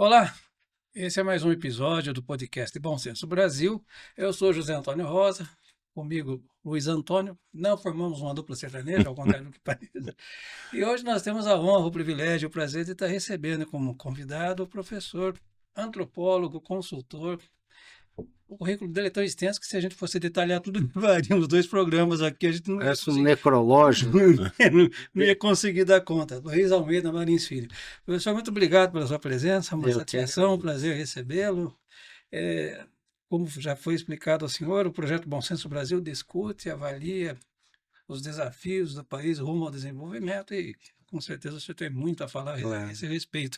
Olá, esse é mais um episódio do podcast Bom Senso Brasil. Eu sou José Antônio Rosa, comigo Luiz Antônio. Não formamos uma dupla sertaneja, ao contrário do que parece. E hoje nós temos a honra, o privilégio, o prazer de estar recebendo como convidado o professor, antropólogo, consultor. O currículo dele é tão extenso que se a gente fosse detalhar tudo, levaríamos 2 programas aqui, a gente não ia Parece um conseguir. necrológico. Não ia conseguir dar conta. Luiz Almeida Marins Filho. Professor, muito obrigado pela sua presença, uma Eu que satisfação, um agradeço. prazer recebê-lo. É, como já foi explicado ao senhor, o projeto Bom Senso Brasil discute, avalia os desafios do país rumo ao desenvolvimento e com certeza o senhor tem muito a falar a Claro. esse respeito.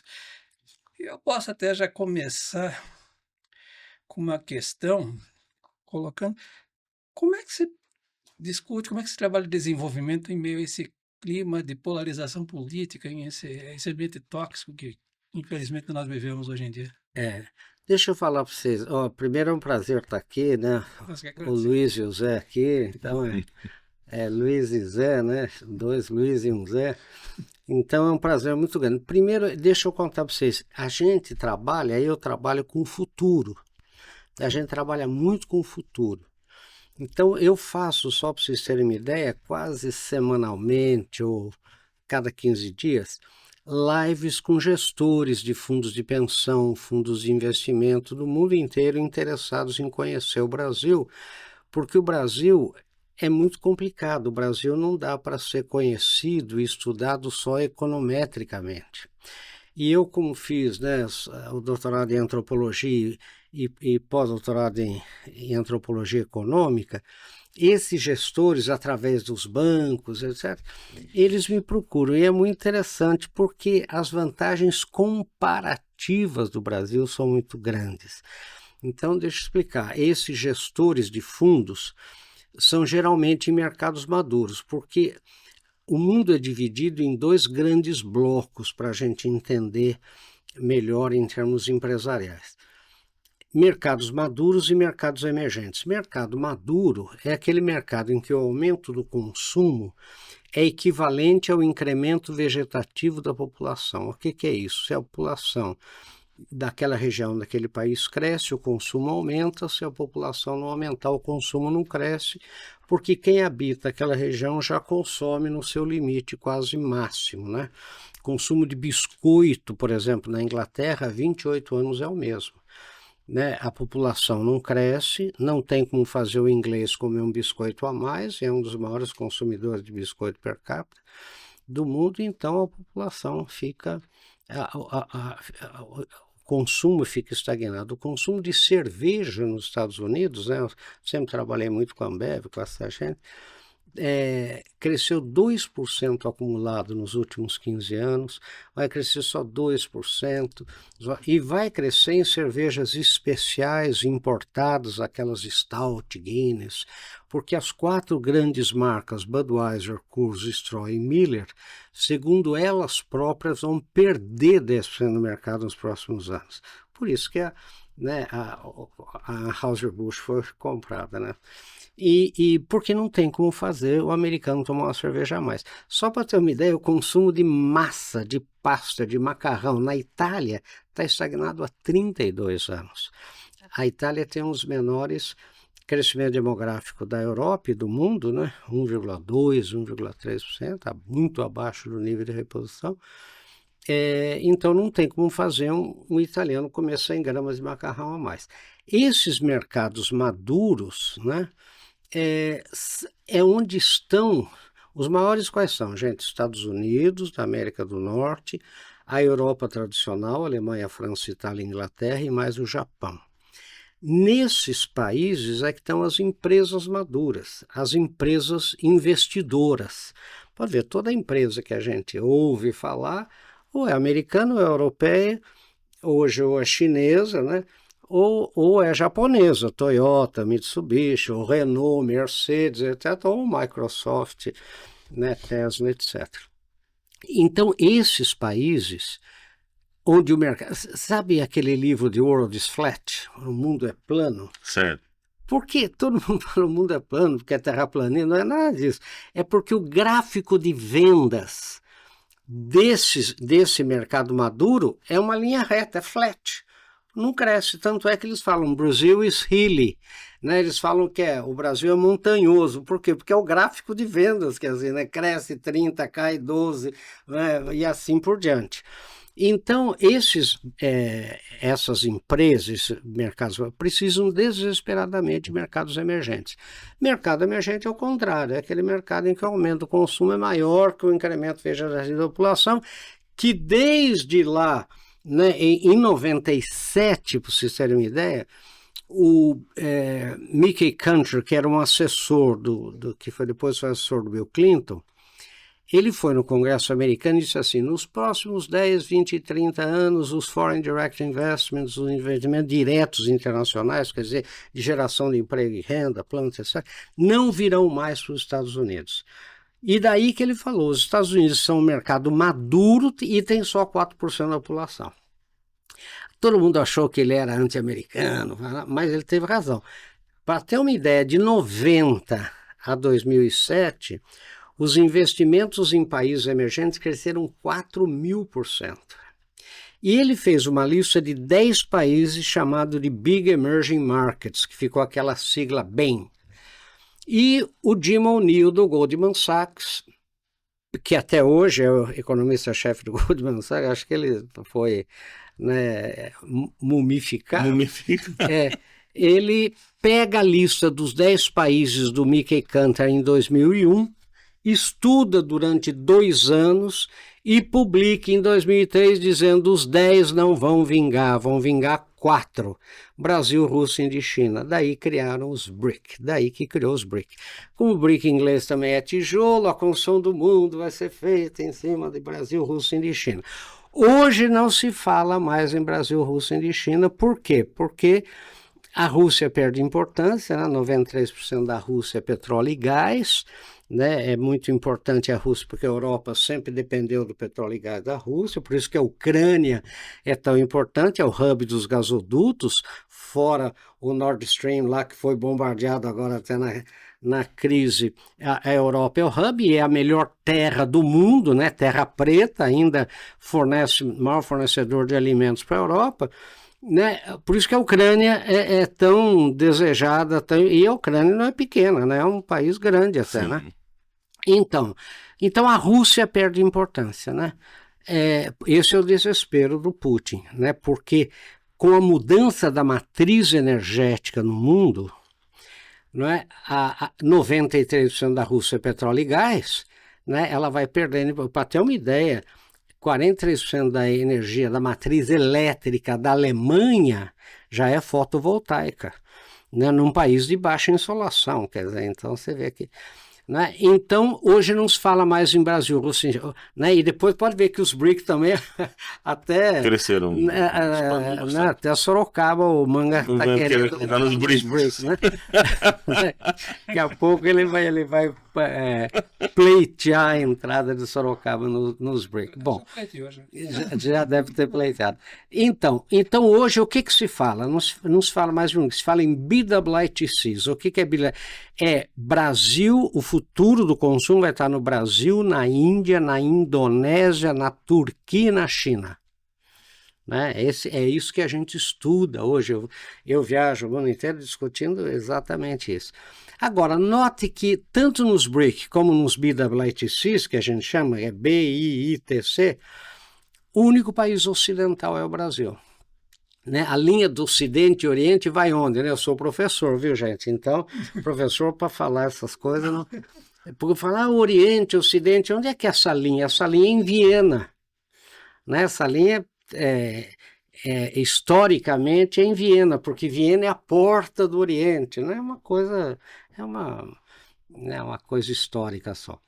E eu posso até já começar com uma questão, colocando como é que se discute, como é que se trabalha o desenvolvimento em meio a esse clima de polarização política, em esse ambiente tóxico que, infelizmente, nós vivemos hoje em dia. É. Deixa eu falar para vocês. Ó, primeiro é um prazer estar aqui, né? Nós que O agradecemos. Luiz e o Zé aqui. Então é Luiz e Zé, né? Dois Luiz e um Zé. Então é um prazer muito grande. Primeiro, deixa eu contar para vocês. A gente trabalha, eu trabalho com o futuro. A gente trabalha muito com o futuro. Então eu faço, só para vocês terem uma ideia, quase semanalmente ou cada 15 dias, lives com gestores de fundos de pensão, fundos de investimento do mundo inteiro interessados em conhecer o Brasil, porque o Brasil é muito complicado. O Brasil não dá para ser conhecido e estudado só econometricamente. E eu, como fiz, né, o doutorado em antropologia e pós-doutorado em antropologia econômica, esses gestores, através dos bancos, etc., eles me procuram. E é muito interessante porque as vantagens comparativas do Brasil são muito grandes. Então, deixa eu explicar. Esses gestores de fundos são geralmente em mercados maduros, porque o mundo é dividido em 2 grandes blocos para a gente entender melhor em termos empresariais. Mercados maduros e mercados emergentes. Mercado maduro é aquele mercado em que o aumento do consumo é equivalente ao incremento vegetativo da população. O que é isso? Se a população daquela região, daquele país cresce, o consumo aumenta. Se a população não aumentar, o consumo não cresce, porque quem habita aquela região já consome no seu limite quase máximo, né? Consumo de biscoito, por exemplo, na Inglaterra, há 28 anos é o mesmo. Né? A população não cresce, não tem como fazer o inglês comer um biscoito a mais, é um dos maiores consumidores de biscoito per capita do mundo, então a população fica, o consumo fica estagnado. O consumo de cerveja nos Estados Unidos, né? Eu sempre trabalhei muito com a Ambev, com essa gente, cresceu 2% acumulado nos últimos 15 anos, vai crescer só 2%, e vai crescer em cervejas especiais importadas, aquelas Stout, Guinness, porque as 4 grandes marcas, Budweiser, Coors, Stroh e Miller, segundo elas próprias, vão perder 10% no mercado nos próximos anos. Por isso que a Anheuser-Busch foi comprada, né? E porque não tem como fazer o americano tomar uma cerveja a mais. Só para ter uma ideia, o consumo de massa, de pasta, de macarrão na Itália está estagnado há 32 anos. A Itália tem um dos menores crescimento demográfico da Europa e do mundo, né? 1,2%, 1,3%, está muito abaixo do nível de reposição. Então não tem como fazer um italiano comer 100 gramas de macarrão a mais. Esses mercados maduros, né? É onde estão os maiores. Quais são, gente? Estados Unidos, da América do Norte, a Europa tradicional, Alemanha, França, Itália, Inglaterra e mais o Japão. Nesses países é que estão as empresas maduras, as empresas investidoras. Pode ver, toda empresa que a gente ouve falar, ou é americana, ou é europeia, hoje ou é chinesa, né? Ou é japonesa, Toyota, Mitsubishi, ou Renault, Mercedes, etc., ou Microsoft, né, Tesla, etc. Então, esses países onde o mercado... Sabe aquele livro de World is Flat? O mundo é plano? Certo. Por que todo mundo fala o mundo é plano, porque é terraplanista? Não é nada disso. É porque o gráfico de vendas desse mercado maduro é uma linha reta, é flat. Não cresce, tanto é que eles falam Brazil is hilly, né? Eles falam que o Brasil é montanhoso. Por quê? Porque é o gráfico de vendas, quer dizer, né? Cresce 30, cai 12, né? E assim por diante. Então, essas empresas, mercados, precisam desesperadamente de mercados emergentes. Mercado emergente é o contrário, é aquele mercado em que o aumento do consumo é maior que o incremento vegetativo da população, que desde lá, né, em 97, para vocês terem uma ideia, o Mickey Cantor, que era um assessor que depois foi assessor do Bill Clinton, ele foi no Congresso americano e disse assim: nos próximos 10, 20 e 30 anos, os Foreign Direct Investments, os investimentos diretos internacionais, quer dizer, de geração de emprego e renda, planos, etc., não virão mais para os Estados Unidos. E daí que ele falou, os Estados Unidos são um mercado maduro e tem só 4% da população. Todo mundo achou que ele era anti-americano, mas ele teve razão. Para ter uma ideia, de 90 a 2007, os investimentos em países emergentes cresceram 4.000%. E ele fez uma lista de 10 países chamado de Big Emerging Markets, que ficou aquela sigla BEM. E o Jim O'Neill, do Goldman Sachs, que até hoje é o economista-chefe do Goldman Sachs, acho que ele foi, né, mumificado. Ele pega a lista dos 10 países do Mickey Cantor em 2001, estuda durante 2 anos e publica em 2003 dizendo os 10 não vão vingar 4. Brasil, Rússia, Índia e China. Daí criaram os BRIC, daí que criou os BRIC. Como o BRIC em inglês também é tijolo, a construção do mundo vai ser feita em cima de Brasil, Rússia, Índia e China. Hoje não se fala mais em Brasil, Rússia, Índia e China. Por quê? Porque a Rússia perde importância, né? 93% da Rússia é petróleo e gás, né? É muito importante a Rússia porque a Europa sempre dependeu do petróleo e gás da Rússia, por isso que a Ucrânia é tão importante, é o hub dos gasodutos, fora o Nord Stream lá que foi bombardeado agora até na crise. A Europa é o hub e é a melhor terra do mundo, né? Terra preta, ainda maior fornecedor de alimentos para a Europa, né? Por isso que a Ucrânia é tão desejada, e a Ucrânia não é pequena, né? É um país grande até, sim, né? Então a Rússia perde importância, né? Esse é o desespero do Putin, né? Porque com a mudança da matriz energética no mundo, não é? 93% da Rússia é petróleo e gás, né? Ela vai perdendo, para ter uma ideia, 43% da energia da matriz elétrica da Alemanha já é fotovoltaica, né, num país de baixa insolação, quer dizer, então você vê que... Né? Então, hoje não se fala mais em Brasil, Rússia, né? E depois pode ver que os BRIC também até... Cresceram. Né, até Sorocaba, o Manga está querendo entrar nos BRICS, né? Daqui a pouco ele vai pleitear a entrada de Sorocaba nos BRICS. Bom, já deve ter pleiteado. Então hoje o que se fala? Não se fala mais de um, se fala em BWITCs. O que é BWITCs? É Brasil, o futuro do consumo vai estar no Brasil, na Índia, na Indonésia, na Turquia e na China. Né? É isso que a gente estuda hoje. Eu viajo o mundo inteiro discutindo exatamente isso. Agora, note que tanto nos BRIC como nos BWITCs, que a gente chama, é BIITC, o único país ocidental é o Brasil. Né? A linha do Ocidente e Oriente vai onde? Né? Eu sou professor, viu, gente? Então, professor, para falar essas coisas, não... porque falar Oriente, Ocidente, onde é que é essa linha? Essa linha é em Viena. Né? Essa linha historicamente é em Viena, porque Viena é a porta do Oriente. Né? É uma coisa histórica só.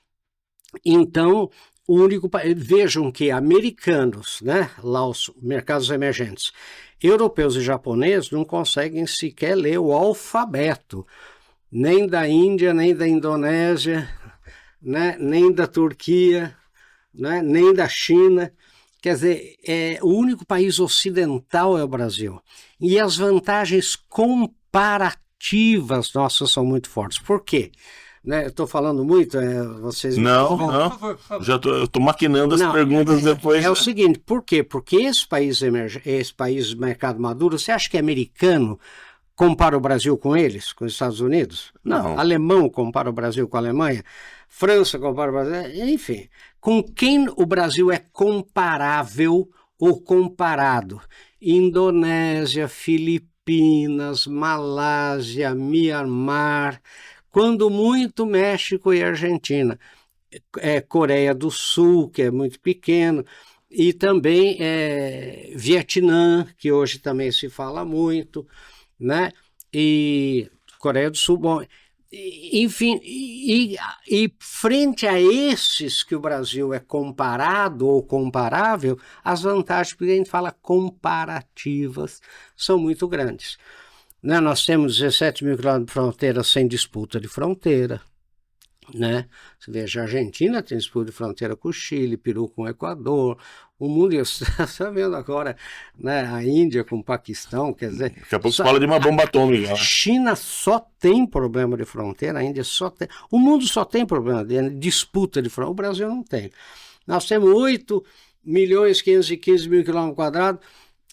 Então, o único país, vejam que americanos, né, lá os mercados emergentes, europeus e japoneses não conseguem sequer ler o alfabeto, nem da Índia, nem da Indonésia, né, nem da Turquia, né, nem da China. Quer dizer, o único país ocidental é o Brasil. E as vantagens comparativas nossas são muito fortes. Por quê? né? Eu estou falando muito, vocês... Não, Por não. favor, por favor. Já eu tô maquinando as Não, perguntas depois. É o seguinte, por quê? Porque esse país mercado maduro, você acha que é americano compara o Brasil com eles, com os Estados Unidos? Não. Alemão compara o Brasil com a Alemanha? França compara o Brasil? Enfim, com quem o Brasil é comparável ou comparado? Indonésia, Filipinas, Malásia, Mianmar, quando muito México e Argentina. Coreia do Sul, que é muito pequeno, e também Vietnã, que hoje também se fala muito, né? E Coreia do Sul, bom, enfim, e frente a esses que o Brasil é comparado ou comparável, as vantagens, porque a gente fala comparativas, são muito grandes. Né? Nós temos 17 mil quilômetros de fronteira sem disputa de fronteira, né? Você veja, a Argentina tem disputa de fronteira com o Chile, Peru com o Equador, o mundo está vendo agora, né? A Índia com o Paquistão, quer dizer... Daqui a pouco você fala de uma bomba atômica. A China só tem problema de fronteira, a Índia só tem... O mundo só tem problema de disputa de fronteira, o Brasil não tem. Nós temos 8.515.000 quilômetros quadrados,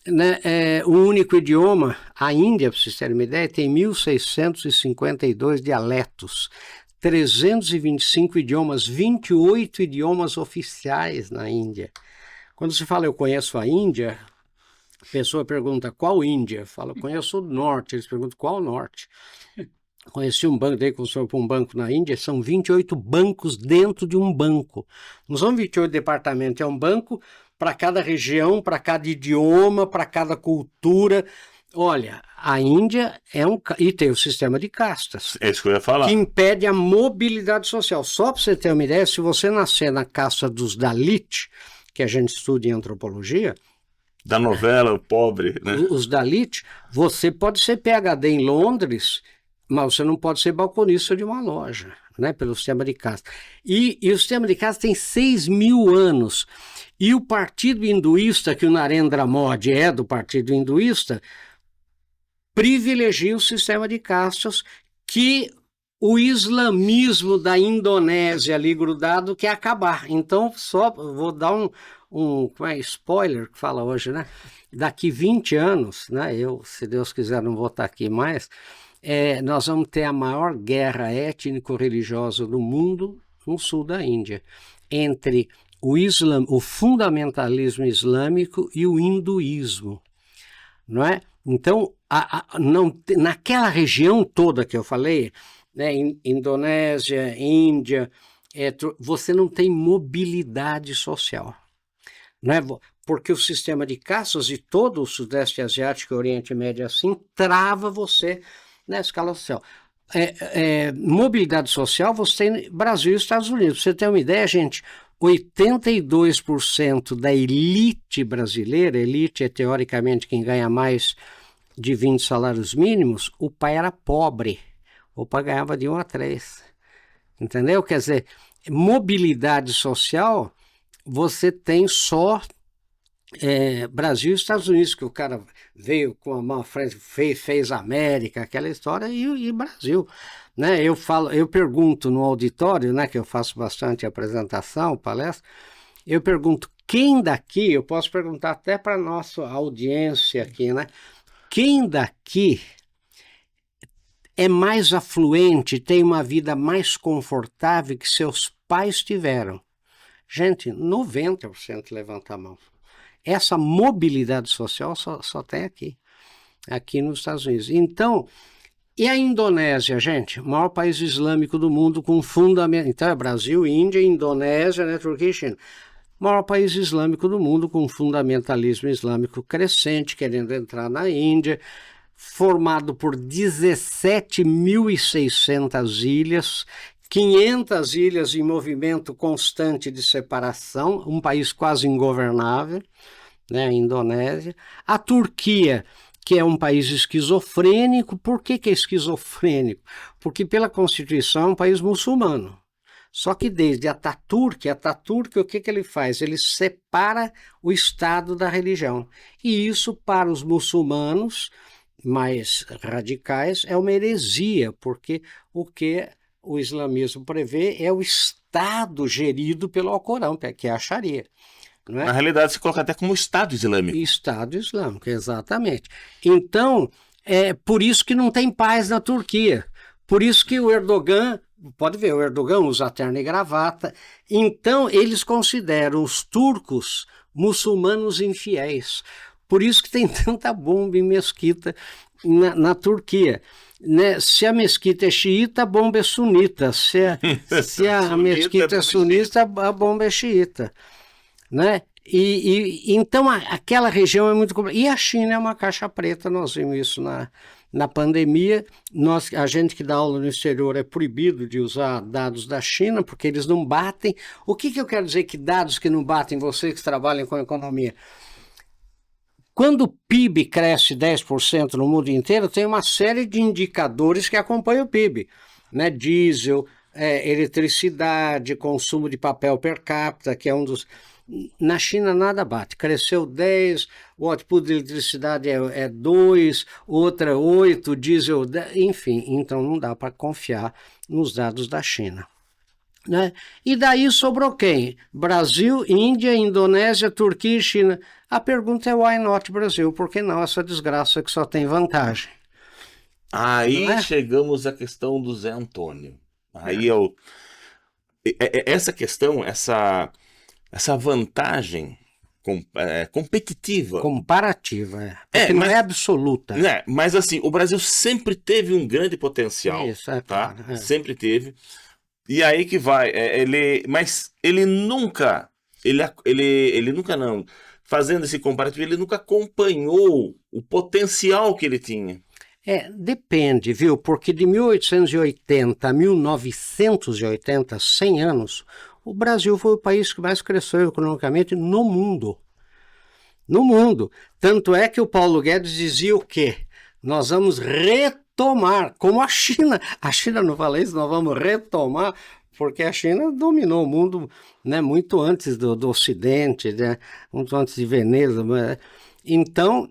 né? O único idioma, a Índia, para vocês terem uma ideia, tem 1.652 dialetos, 325 idiomas, 28 idiomas oficiais na Índia. Quando se fala eu conheço a Índia, a pessoa pergunta qual Índia? Eu falo, eu conheço o norte. Eles perguntam qual norte? Conheci um banco, daí construiu para um banco na Índia, são 28 bancos dentro de um banco. Não são 28 departamentos, é um banco para cada região, para cada idioma, para cada cultura. Olha, a Índia e tem o sistema de castas. É isso que eu ia falar. Que impede a mobilidade social. Só para você ter uma ideia, se você nascer na casta dos Dalit, que a gente estuda em antropologia... Da novela, o pobre, né? Os Dalit, você pode ser PhD em Londres, mas você não pode ser balconista de uma loja, né? Pelo sistema de casta. E o sistema de casta tem 6.000 anos. E o partido hinduísta, que o Narendra Modi é do partido hinduísta, privilegia o sistema de castas que o islamismo da Indonésia ali grudado quer acabar. Então, só vou dar um spoiler que fala hoje, né? Daqui 20 anos, né? Se Deus quiser, não vou estar aqui mais, nós vamos ter a maior guerra étnico-religiosa do mundo no sul da Índia, entre o fundamentalismo islâmico e o hinduísmo, não é? Então, naquela região toda que eu falei, né, Indonésia, Índia, você não tem mobilidade social, né? Porque o sistema de castas e todo o Sudeste Asiático e Oriente Médio assim, trava você na escala social. Mobilidade social você tem Brasil e Estados Unidos. Pra você ter uma ideia, gente, 82% da elite brasileira, elite é teoricamente quem ganha mais de 20 salários mínimos, o pai era pobre, o pai ganhava de 1 a 3. Entendeu? Quer dizer, mobilidade social, você tem só Brasil e Estados Unidos, que o cara veio com a mão à frente, fez América, aquela história, e Brasil. Né? Eu pergunto no auditório, né, que eu faço bastante apresentação, palestra, eu pergunto, quem daqui, eu posso perguntar até para a nossa audiência aqui, né? Quem daqui é mais afluente, tem uma vida mais confortável que seus pais tiveram? Gente, 90% levanta a mão. Essa mobilidade social só tem aqui nos Estados Unidos. Então, e a Indonésia, gente? O maior país islâmico do mundo com fundamento. Então é Brasil, Índia, Indonésia, né, Turquia e China. O maior país islâmico do mundo com fundamentalismo islâmico crescente, querendo entrar na Índia, formado por 17.600 ilhas, 500 ilhas em movimento constante de separação, um país quase ingovernável, né, a Indonésia. A Turquia, que é um país esquizofrênico. Por que é esquizofrênico? Porque pela Constituição é um país muçulmano. Só que desde Ataturk, o que ele faz? Ele separa o Estado da religião. E isso, para os muçulmanos mais radicais, é uma heresia, porque o islamismo prevê é o Estado gerido pelo Alcorão, que é a Sharia. Não é? Na realidade, se coloca até como Estado Islâmico. Estado Islâmico, exatamente. Então, é por isso que não tem paz na Turquia. Por isso que o Erdogan, pode ver, o Erdogan usa terno e gravata. Então, eles consideram os turcos muçulmanos infiéis. Por isso que tem tanta bomba em mesquita na Turquia. Né? Se a mesquita é xiita, a bomba é sunita. Se a mesquita é sunita, a bomba é xiita. Né? Então aquela região é muito complicada. E a China é uma caixa preta, nós vimos isso na pandemia. A gente que dá aula no exterior é proibido de usar dados da China, porque eles não batem. O que eu quero dizer que dados que não batem, vocês que trabalham com economia? Quando o PIB cresce 10% no mundo inteiro, tem uma série de indicadores que acompanham o PIB. Né? Diesel, eletricidade, consumo de papel per capita, que é um dos... Na China nada bate, cresceu 10, o output de eletricidade é 2, outra 8, diesel 10, enfim, então não dá para confiar nos dados da China. Né? E daí sobrou quem? Brasil, Índia, Indonésia, Turquia e China. A pergunta é why not Brasil? Por que não essa desgraça que só tem vantagem? Aí chegamos à questão do Zé Antônio. Aí essa questão, essa vantagem competitiva. Comparativa, porque não é absoluta. Né? Mas assim, o Brasil sempre teve um grande potencial. Isso, tá? Claro, Sempre teve. E aí que vai, mas ele nunca não, fazendo esse comparativo, ele nunca acompanhou o potencial que ele tinha. Depende, viu? Porque de 1880 a 1980, 100 anos, o Brasil foi o país que mais cresceu economicamente no mundo. No mundo. Tanto é que o Paulo Guedes dizia o quê? Nós vamos retomar, como a China. A China não fala isso, nós vamos retomar, porque a China dominou o mundo, né, muito antes do Ocidente, né, muito antes de Veneza. Então,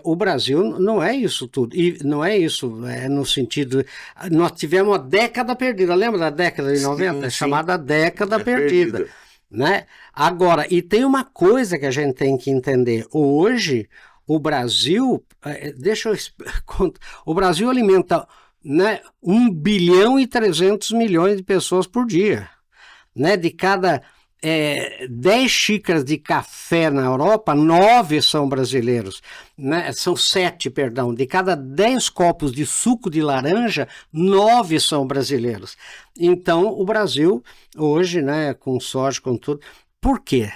o Brasil não é isso tudo. E não é isso no sentido... Nós tivemos uma década perdida. Lembra da década de 90? Sim. Chamada década perdida. Né? Agora, e tem uma coisa que a gente tem que entender. Hoje, o Brasil... o Brasil alimenta, né, 1 bilhão e 300 milhões de pessoas por dia. Né? De cada... 10 xícaras de café na Europa, 9 são brasileiros, né? São 7, perdão. De cada 10 copos de suco de laranja, 9 são brasileiros. Então, o Brasil, hoje, né, com soja, com tudo... Por quê?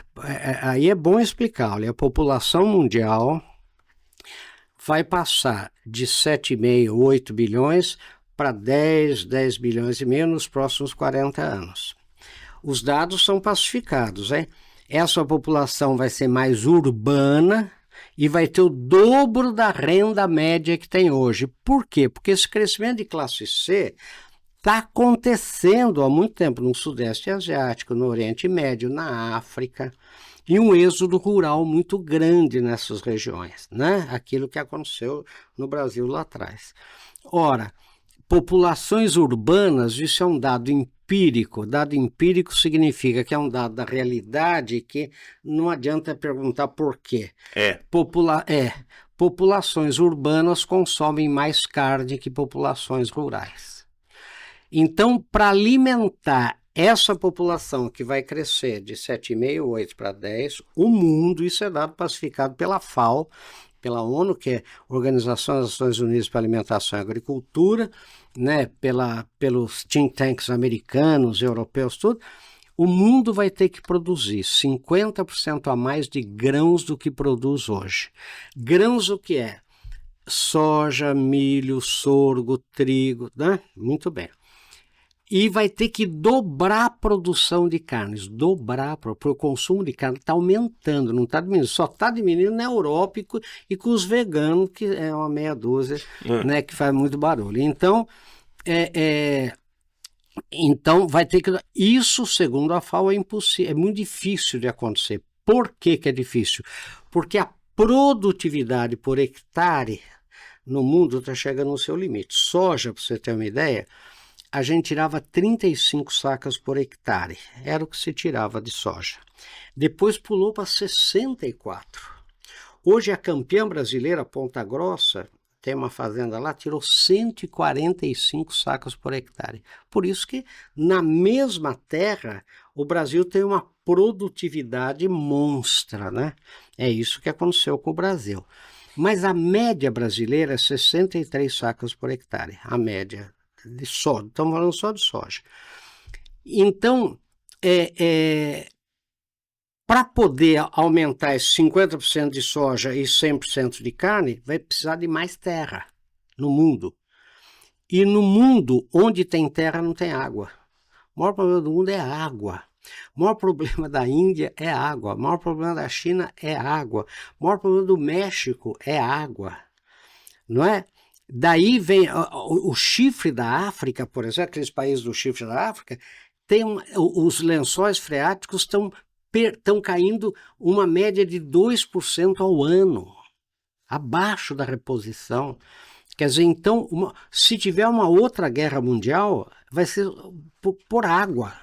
Aí é bom explicar. Olha, a população mundial vai passar de 7,5, 8 bilhões para 10 bilhões e meio nos próximos 40 anos. Os dados são pacificados, hein? Essa população vai ser mais urbana e vai ter o dobro da renda média que tem hoje. Por quê? Porque esse crescimento de classe C está acontecendo há muito tempo no Sudeste Asiático, no Oriente Médio, na África, e um êxodo rural muito grande nessas regiões, né? Aquilo que aconteceu no Brasil lá atrás. Ora, populações urbanas, isso é um dado empírico. Dado empírico significa que é um dado da realidade que não adianta perguntar por quê. Populações urbanas consomem mais carne que populações rurais. Então, para alimentar essa população que vai crescer de 7,5, 8 para 10, o mundo, isso é dado pacificado pela FAO, pela ONU, que é Organização das Nações Unidas para Alimentação e Agricultura, né, pelos think tanks americanos, europeus, tudo, o mundo vai ter que produzir 50% a mais de grãos do que produz hoje. Grãos o que é? Soja, milho, sorgo, trigo, né? Muito bem. E vai ter que dobrar a produção de carnes, dobrar, porque o consumo de carne está aumentando, não está diminuindo, só está diminuindo na Europa e com os veganos, que é uma meia dúzia, né, que faz muito barulho. Então, então vai ter que... Isso, segundo a FAO, é impossível, é muito difícil de acontecer. Por que é difícil? Porque a produtividade por hectare no mundo está chegando no seu limite. Soja, para você ter uma ideia... a gente tirava 35 sacas por hectare. Era o que se tirava de soja. Depois pulou para 64. Hoje a campeã brasileira, Ponta Grossa, tem uma fazenda lá, tirou 145 sacas por hectare. Por isso que na mesma terra o Brasil tem uma produtividade monstra, né? É isso que aconteceu com o Brasil. Mas a média brasileira é 63 sacas por hectare, a média de soja, estamos falando só de soja. Então, para poder aumentar esse 50% de soja e 100% de carne, vai precisar de mais terra no mundo. E no mundo, onde tem terra, não tem água. O maior problema do mundo é a água. O maior problema da Índia é água. O maior problema da China é água. O maior problema do México é água. Não é? Daí vem o chifre da África, por exemplo, aqueles países do chifre da África, os lençóis freáticos estão caindo uma média de 2% ao ano, abaixo da reposição. Quer dizer, então, se tiver uma outra guerra mundial, vai ser por água,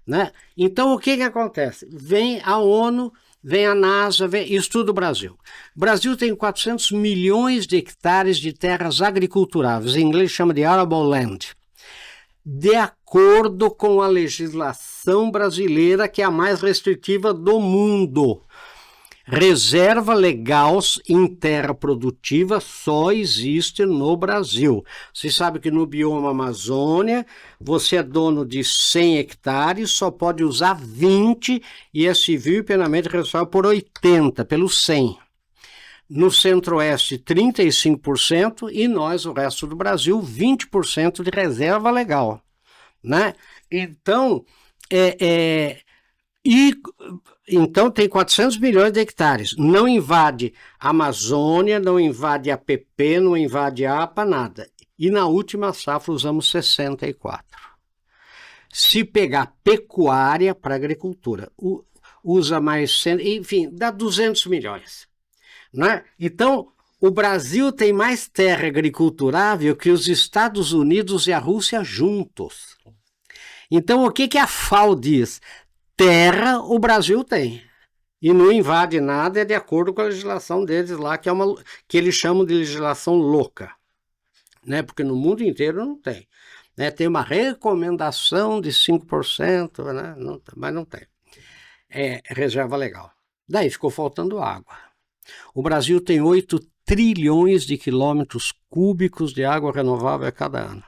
né? Então, o que acontece? Vem a ONU, vem a NASA, estuda o Brasil. O Brasil tem 400 milhões de hectares de terras agriculturáveis, em inglês chama de arable land. De acordo com a legislação brasileira, que é a mais restritiva do mundo. Reserva legal em terra produtiva só existe no Brasil. Você sabe que no bioma Amazônia, você é dono de 100 hectares, só pode usar 20 e é civil e penalmente responsável por 80, pelos 100. No Centro-Oeste, 35% e nós, o resto do Brasil, 20% de reserva legal, né? Então, então tem 400 milhões de hectares. Não invade a Amazônia, não invade a APP, não invade a APA, nada. E na última safra usamos 64. Se pegar pecuária para agricultura, usa mais, enfim, dá 200 milhões. Né? Então, o Brasil tem mais terra agriculturável que os Estados Unidos e a Rússia juntos. Então, o que a FAO diz? Terra o Brasil tem. E não invade nada, é de acordo com a legislação deles lá, que eles chamam de legislação louca. Né? Porque no mundo inteiro não tem. Né? Tem uma recomendação de 5%, né? Mas não tem. É reserva legal. Daí ficou faltando água. O Brasil tem 8 trilhões de quilômetros cúbicos de água renovável a cada ano.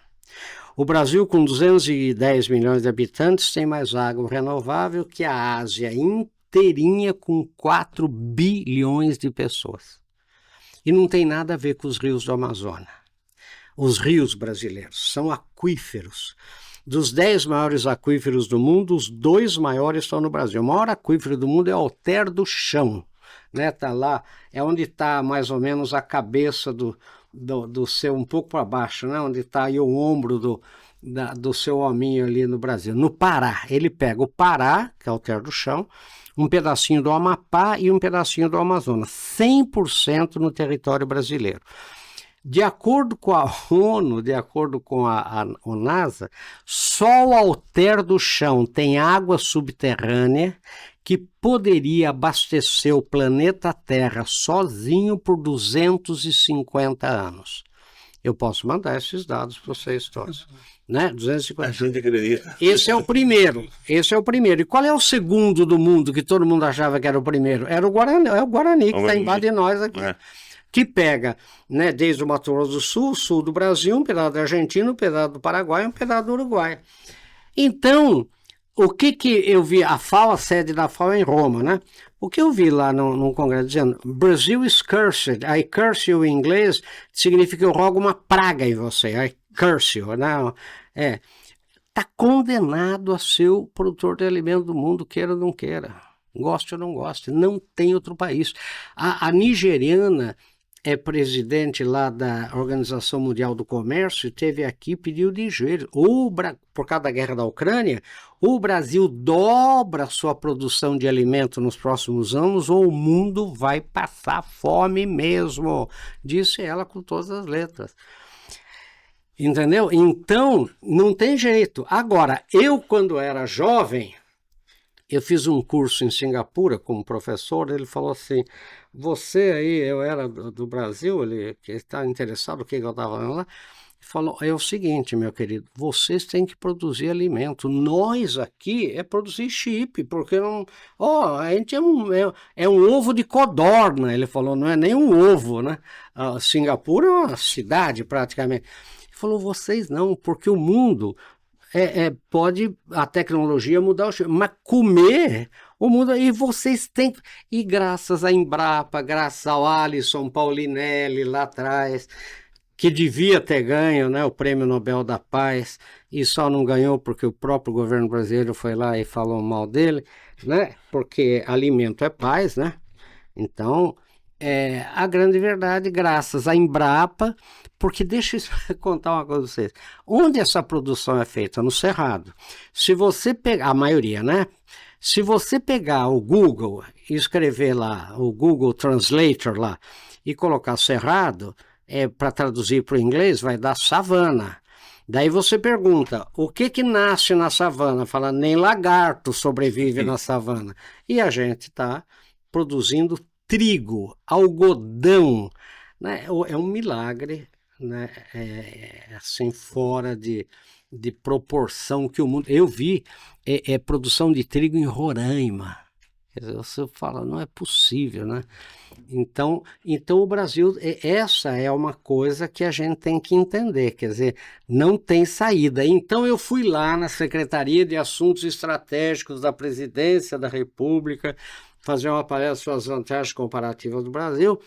O Brasil, com 210 milhões de habitantes, tem mais água renovável que a Ásia inteirinha, com 4 bilhões de pessoas. E não tem nada a ver com os rios do Amazonas. Os rios brasileiros são aquíferos. Dos 10 maiores aquíferos do mundo, os 2 maiores estão no Brasil. O maior aquífero do mundo é o Alter do Chão. Né, tá lá, é onde está mais ou menos a cabeça do seu, um pouco para baixo, né, onde está aí o ombro do seu hominho ali no Brasil, no Pará. Ele pega o Pará, que é o Alter do Chão, um pedacinho do Amapá e um pedacinho do Amazonas, 100% no território brasileiro. De acordo com a ONU, de acordo com a NASA, só o Alter do Chão tem água subterrânea que poderia abastecer o planeta Terra sozinho por 250 anos. Eu posso mandar esses dados para vocês todos. Né? 250. A gente acredita. Esse é o primeiro. E qual é o segundo do mundo que todo mundo achava que era o primeiro? Era o Guarani, é o Guarani que está embaixo de nós aqui. Que pega, né, desde o Mato Grosso do Sul, sul do Brasil, um pedaço da Argentina, um pedaço do Paraguai e um pedaço do Uruguai. Então, o que eu vi, a FAO, a sede da FAO é em Roma, né? O que eu vi lá no congresso dizendo, Brazil is cursed, I curse you em inglês, significa eu rogo uma praga em você, I curse you, né? Está condenado a ser o produtor de alimento do mundo, queira ou não queira, goste ou não goste, não tem outro país. A nigeriana é presidente lá da Organização Mundial do Comércio, esteve aqui, pediu de joelho. Por causa da guerra da Ucrânia, o Brasil dobra sua produção de alimento nos próximos anos ou o mundo vai passar fome mesmo, disse ela com todas as letras. Entendeu? Então, não tem jeito. Agora, eu, quando era jovem, eu fiz um curso em Singapura com um professor, ele falou assim, você aí, eu era do Brasil, ele está interessado no que eu estava falando lá, falou, é o seguinte, meu querido, vocês têm que produzir alimento, nós aqui é produzir chip, porque não, a gente é um ovo de codorna, ele falou, não é nem um ovo, né? Singapura é uma cidade praticamente. Ele falou, vocês não, porque o mundo pode a tecnologia mudar o chip, mas comer o mundo, e vocês têm, e graças à Embrapa, graças ao Alisson Paulinelli lá atrás, que devia ter ganho, né, o Prêmio Nobel da Paz, e só não ganhou porque o próprio governo brasileiro foi lá e falou mal dele, né, porque alimento é paz, né, então, a grande verdade, graças à Embrapa, porque deixa eu contar uma coisa para vocês, onde essa produção é feita? No Cerrado. Se você pegar, a maioria, né, se você pegar o Google e escrever lá, o Google Translator lá, e colocar Cerrado, para traduzir para o inglês, vai dar savana. Daí você pergunta, o que nasce na savana? Fala, nem lagarto sobrevive na savana. E a gente está produzindo trigo, algodão, né? É um milagre, né? Assim, fora de proporção que o mundo... Eu vi produção de trigo em Roraima. Você fala, não é possível, né? Então o Brasil, essa é uma coisa que a gente tem que entender, quer dizer, não tem saída. Então eu fui lá na Secretaria de Assuntos Estratégicos da Presidência da República, fazer uma palestra sobre as vantagens comparativas do Brasil,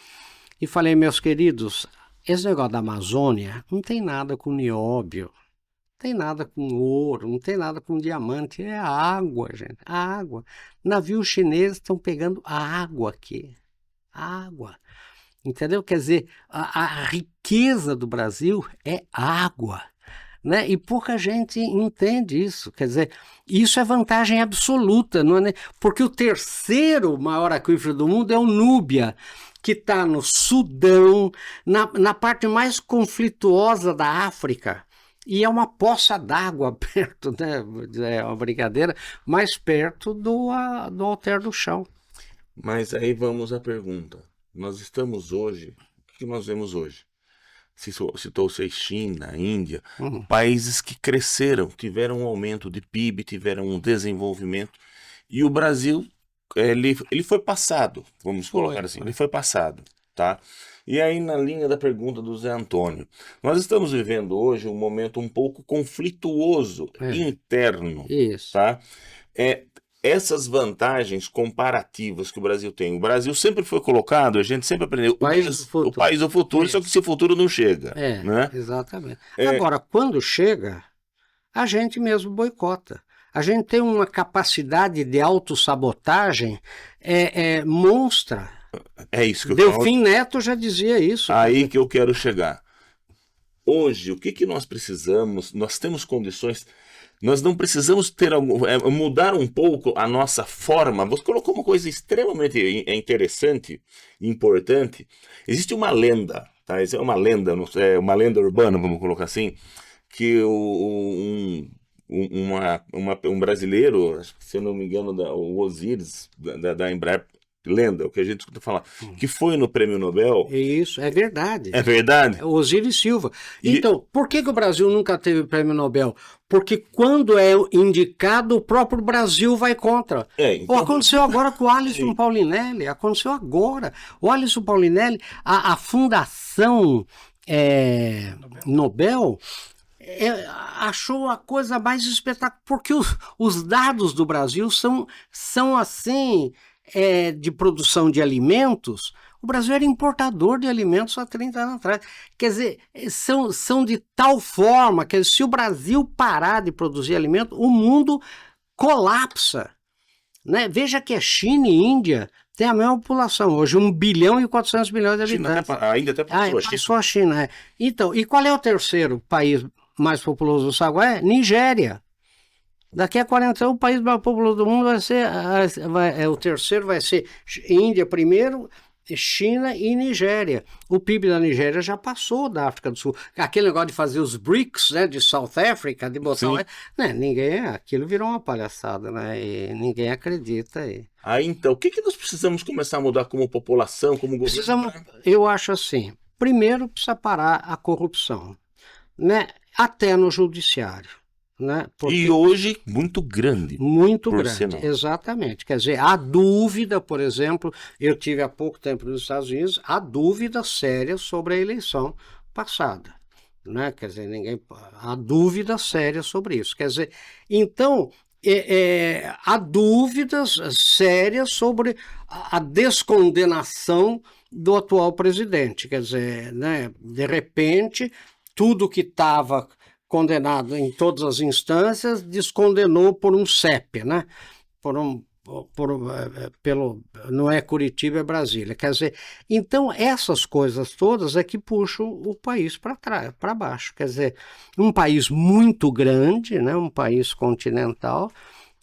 e falei, meus queridos, esse negócio da Amazônia não tem nada com nióbio, não tem nada com ouro, não tem nada com diamante, é água, gente, água. Navios chineses estão pegando água aqui, água, entendeu? Quer dizer, a riqueza do Brasil é água, né? E pouca gente entende isso, quer dizer, isso é vantagem absoluta, não é? Porque o terceiro maior aquífero do mundo é o Núbia, que está no Sudão, na parte mais conflituosa da África, e é uma poça d'água perto, né? É uma brincadeira, mais perto do Alter do Chão. Mas aí vamos à pergunta. Nós estamos hoje, o que nós vemos hoje? Citou-se China, Índia, países que cresceram, tiveram um aumento de PIB, tiveram um desenvolvimento, e o Brasil, ele foi passado, vamos colocar assim, ele foi passado, tá? E aí, na linha da pergunta do Zé Antônio, nós estamos vivendo hoje um momento um pouco conflituoso, interno, Isso. tá? Essas vantagens comparativas que o Brasil tem. O Brasil sempre foi colocado, a gente sempre aprendeu, o país do futuro, só que esse futuro não chega. Né? Exatamente. Agora, quando chega, a gente mesmo boicota. A gente tem uma capacidade de autossabotagem monstra. É isso que eu Delfim Neto já dizia isso. Aí que eu quero chegar. Hoje, o que nós precisamos? Nós temos condições... Nós não precisamos mudar um pouco a nossa forma. Você colocou uma coisa extremamente interessante, importante. Existe uma lenda, tá? É uma lenda, uma lenda urbana, vamos colocar assim, que um brasileiro, se eu não me engano, o Osiris, da Embraer, lenda, o que a gente escuta falar, que foi no Prêmio Nobel. Isso, é verdade. É verdade? Osiris Silva. Então, por que o Brasil nunca teve Prêmio Nobel? Porque quando é indicado, o próprio Brasil vai contra. Então... Aconteceu agora com o Alisson Paulinelli, aconteceu agora. O Alisson Paulinelli, a Fundação Nobel achou a coisa mais espetacular, porque os dados do Brasil são assim... de produção de alimentos, o Brasil era importador de alimentos há 30 anos atrás. Quer dizer, são de tal forma que se o Brasil parar de produzir alimento, o mundo colapsa. Né? Veja que a China e Índia têm a mesma população, hoje 1 bilhão e 400 milhões de habitantes. Ainda até passou a China. Então, e qual é o terceiro país mais populoso do Saguá? Nigéria. Daqui a 40 anos, o país mais populoso do mundo vai ser... o terceiro vai ser Índia primeiro, China e Nigéria. O PIB da Nigéria já passou da África do Sul. Aquele negócio de fazer os BRICS, né, de South Africa, de botar... Né, aquilo virou uma palhaçada, né? E ninguém acredita. Aí, então, o que nós precisamos começar a mudar como população, como governo? Eu acho assim, primeiro precisa parar a corrupção, né? Até no judiciário. Né? E hoje, muito grande. Muito grande, exatamente. Quer dizer, há dúvida, por exemplo, eu tive há pouco tempo nos Estados Unidos, há dúvida séria sobre a eleição passada. Né? Quer dizer, há dúvida séria sobre isso. Quer dizer, então, há dúvidas sérias sobre a descondenação do atual presidente. Quer dizer, né? De repente, tudo que estava condenado em todas as instâncias, descondenou por um CEP, né? Não é Curitiba, é Brasília. Quer dizer, então essas coisas todas é que puxam o país para baixo. Quer dizer, um país muito grande, né? Um país continental,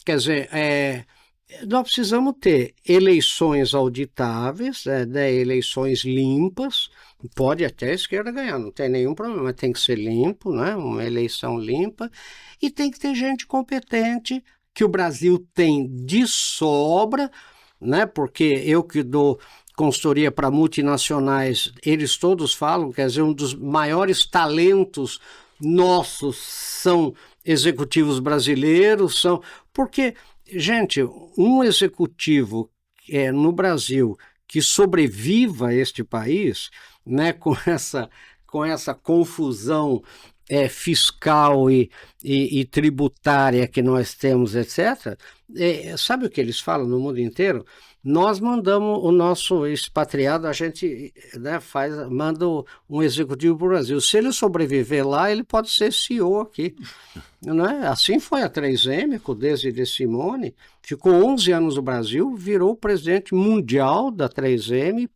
quer dizer, nós precisamos ter eleições auditáveis, né? Eleições limpas. Pode até a esquerda ganhar, não tem nenhum problema, mas tem que ser limpo, né? Uma eleição limpa, e tem que ter gente competente, que o Brasil tem de sobra, né? Porque eu que dou consultoria para multinacionais, eles todos falam, quer dizer, um dos maiores talentos nossos são executivos brasileiros, porque, gente, um executivo no Brasil que sobreviva a este país, né, com essa confusão fiscal e tributária que nós temos, etc., sabe o que eles falam no mundo inteiro? Nós mandamos o nosso expatriado, a gente, né, manda um executivo para o Brasil. Se ele sobreviver lá, ele pode ser CEO aqui. Né? Assim foi a 3M, com o Desiré Simone, ficou 11 anos no Brasil, virou presidente mundial da 3M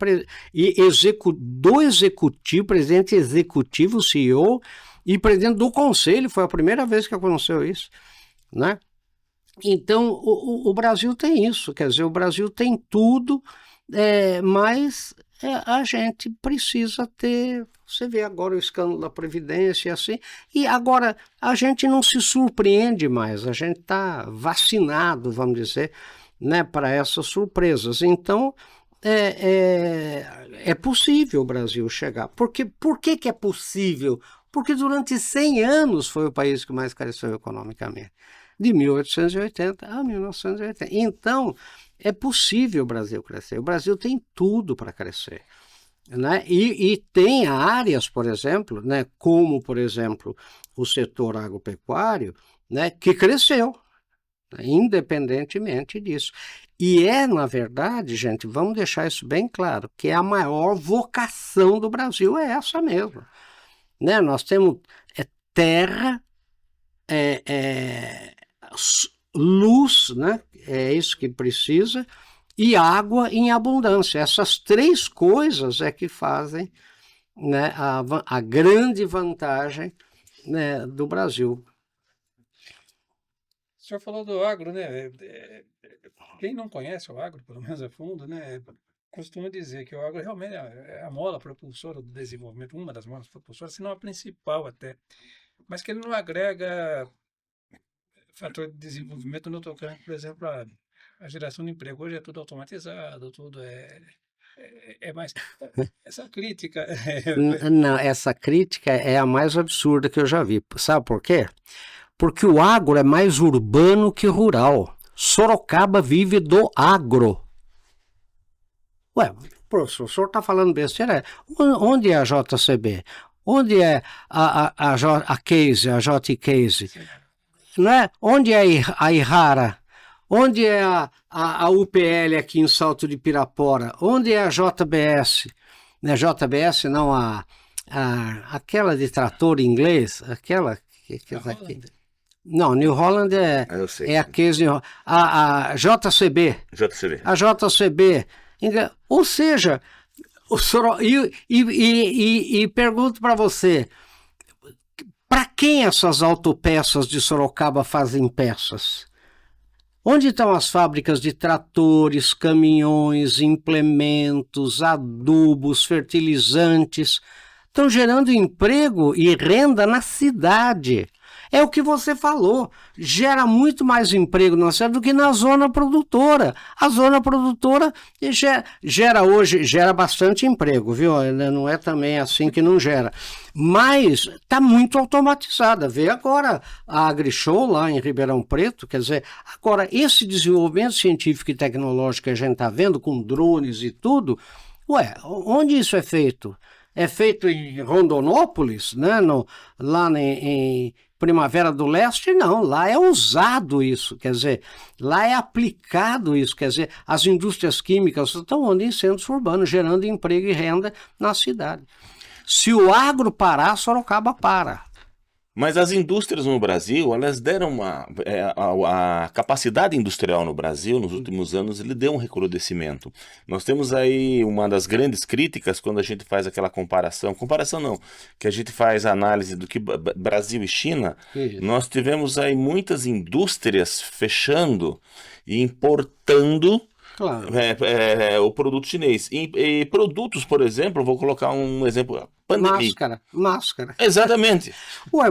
presidente executivo, CEO, e presidente do conselho. Foi a primeira vez que aconteceu isso, né? Então, o Brasil tem isso, quer dizer, o Brasil tem tudo, mas a gente precisa ter... Você vê agora o escândalo da Previdência e assim, e agora a gente não se surpreende mais, a gente está vacinado, vamos dizer, né, para essas surpresas. Então, é possível o Brasil chegar. Por que é possível? Porque durante 100 anos foi o país que mais cresceu economicamente, de 1880 a 1980. Então, é possível o Brasil crescer. O Brasil tem tudo para crescer. Né? E tem áreas, por exemplo, né, como, por exemplo, o setor agropecuário, né, que cresceu, né, independentemente disso. E na verdade, gente, vamos deixar isso bem claro, que a maior vocação do Brasil é essa mesmo. Né? Nós temos terra, luz, né? É isso que precisa, e água em abundância. Essas três coisas é que fazem, né, a grande vantagem, né, do Brasil. O senhor falou do agro, né? Quem não conhece o agro, pelo menos a fundo, né, costuma dizer que o agro realmente é a mola propulsora do desenvolvimento, uma das molas propulsoras, se não a principal até, mas que ele não agrega fator de desenvolvimento no tocante, por exemplo, a geração de emprego. Hoje é tudo automatizado, tudo é mais... Essa crítica... Não, essa crítica é a mais absurda que eu já vi. Sabe por quê? Porque o agro é mais urbano que rural. Sorocaba vive do agro. Ué, professor, o senhor está falando besteira? Onde é a JCB? Onde é a Case, a J-Case? Né? Onde é a Ihara? Onde é a UPL aqui em Salto de Pirapora? Onde é a JBS? Não é JBS, não, aquela de trator inglês, aquela aqui. Não, New Holland é a Case, a JCB. A JCB. Ou seja, e pergunto para você, para quem essas autopeças de Sorocaba fazem peças? Onde estão as fábricas de tratores, caminhões, implementos, adubos, fertilizantes? Estão gerando emprego e renda na cidade. É o que você falou, gera muito mais emprego na cidade do que na zona produtora. A zona produtora gera bastante emprego, viu? Não é também assim que não gera. Mas está muito automatizada. Vê agora a AgriShow lá em Ribeirão Preto, quer dizer, agora esse desenvolvimento científico e tecnológico que a gente está vendo com drones e tudo, onde isso é feito? É feito em Rondonópolis, né? Lá em Primavera do Leste? Não, lá é usado isso, quer dizer, lá é aplicado isso, quer dizer, as indústrias químicas estão onde em centros urbanos, gerando emprego e renda na cidade. Se o agro parar, Sorocaba para. Mas as indústrias no Brasil, elas deram a capacidade industrial no Brasil, nos últimos anos, ele deu um recrudescimento. Nós temos aí uma das grandes críticas quando a gente faz aquela comparação não, que a gente faz a análise do que Brasil e China, nós tivemos aí muitas indústrias fechando e importando. Claro. O produto chinês. E produtos, por exemplo, vou colocar um exemplo. Pandemia. Máscara. Exatamente.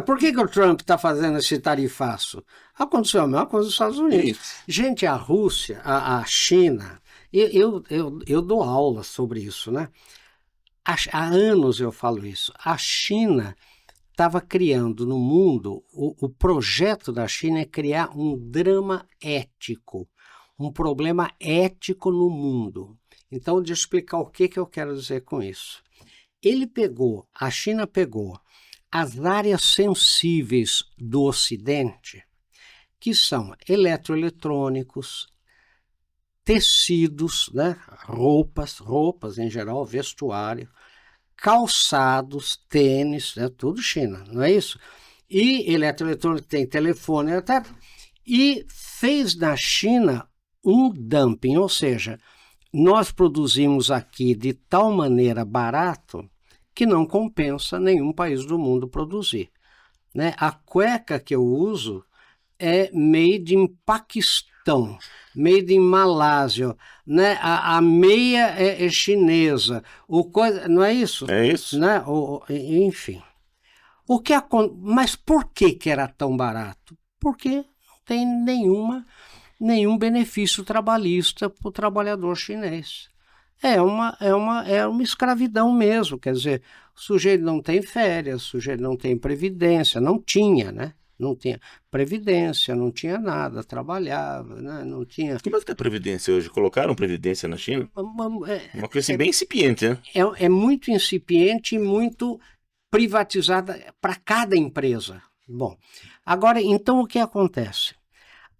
Por que o Trump está fazendo esse tarifaço? Aconteceu a mesma coisa nos Estados Unidos. Isso. Gente, a Rússia, a China, eu dou aula sobre isso, né? Há anos eu falo isso. A China estava criando no mundo, o projeto da China é criar um drama ético, um problema ético no mundo. Então, deixa eu explicar o que eu quero dizer com isso. A China pegou as áreas sensíveis do Ocidente, que são eletroeletrônicos, tecidos, né? roupas em geral, vestuário, calçados, tênis, tudo China, não é isso? E eletroeletrônico tem telefone, até, e fez na China um dumping, ou seja, nós produzimos aqui de tal maneira barato que não compensa nenhum país do mundo produzir. Né? A cueca que eu uso é made in Paquistão, made in Malásia, né? A meia é chinesa, não é isso? É isso. Né? Enfim. Mas por que era tão barato? Porque não tem nenhum benefício trabalhista para o trabalhador chinês. É uma escravidão mesmo, quer dizer, o sujeito não tem férias, o sujeito não tem previdência, não tinha, né? Não tinha previdência, não tinha nada, trabalhava, né? Não tinha... Como é que é a previdência hoje? Colocaram previdência na China? Uma coisa assim, bem incipiente, né? É muito incipiente e muito privatizada para cada empresa. Bom, agora, então o que acontece?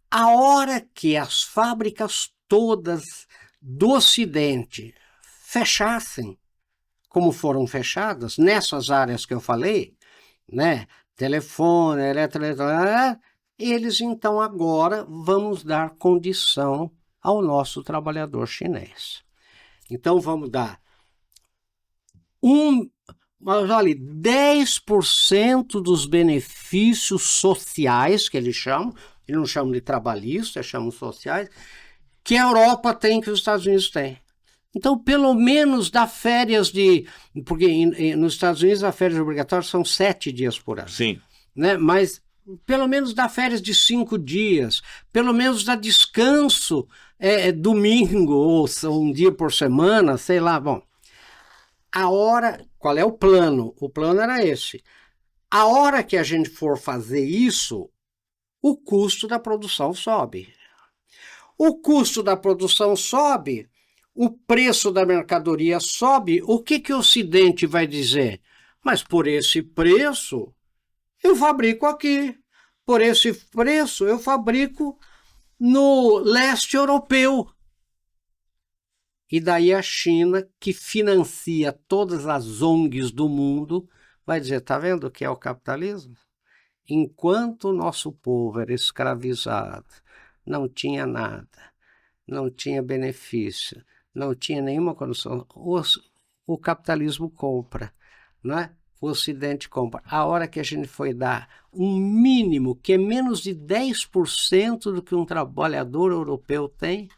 A hora que as fábricas todas do Ocidente fechassem, como foram fechadas, nessas áreas que eu falei, né? Telefone, eletroeletrônica, eles então agora vamos dar condição ao nosso trabalhador chinês. Então vamos dar mas olha, 10% dos benefícios sociais que eles não chamam de trabalhistas, chamam sociais, que a Europa tem, que os Estados Unidos têm. Então, pelo menos dá férias porque nos Estados Unidos a férias obrigatórias são 7 dias por ano. Sim. Né? Mas pelo menos dá férias de 5 dias, pelo menos dá descanso domingo ou um dia por semana, sei lá, bom. Qual é o plano? O plano era esse. A hora que a gente for fazer isso, o custo da produção sobe. O custo da produção sobe, o preço da mercadoria sobe, o que o Ocidente vai dizer? Mas por esse preço, eu fabrico aqui. Por esse preço, eu fabrico no leste europeu. E daí a China, que financia todas as ONGs do mundo, vai dizer, tá vendo o que é o capitalismo? Enquanto o nosso povo era escravizado, não tinha nada, não tinha benefício, não tinha nenhuma condição, o capitalismo compra, não é? o Ocidente compra. A hora que a gente foi dar um mínimo, que é menos de 10% do que um trabalhador europeu tem,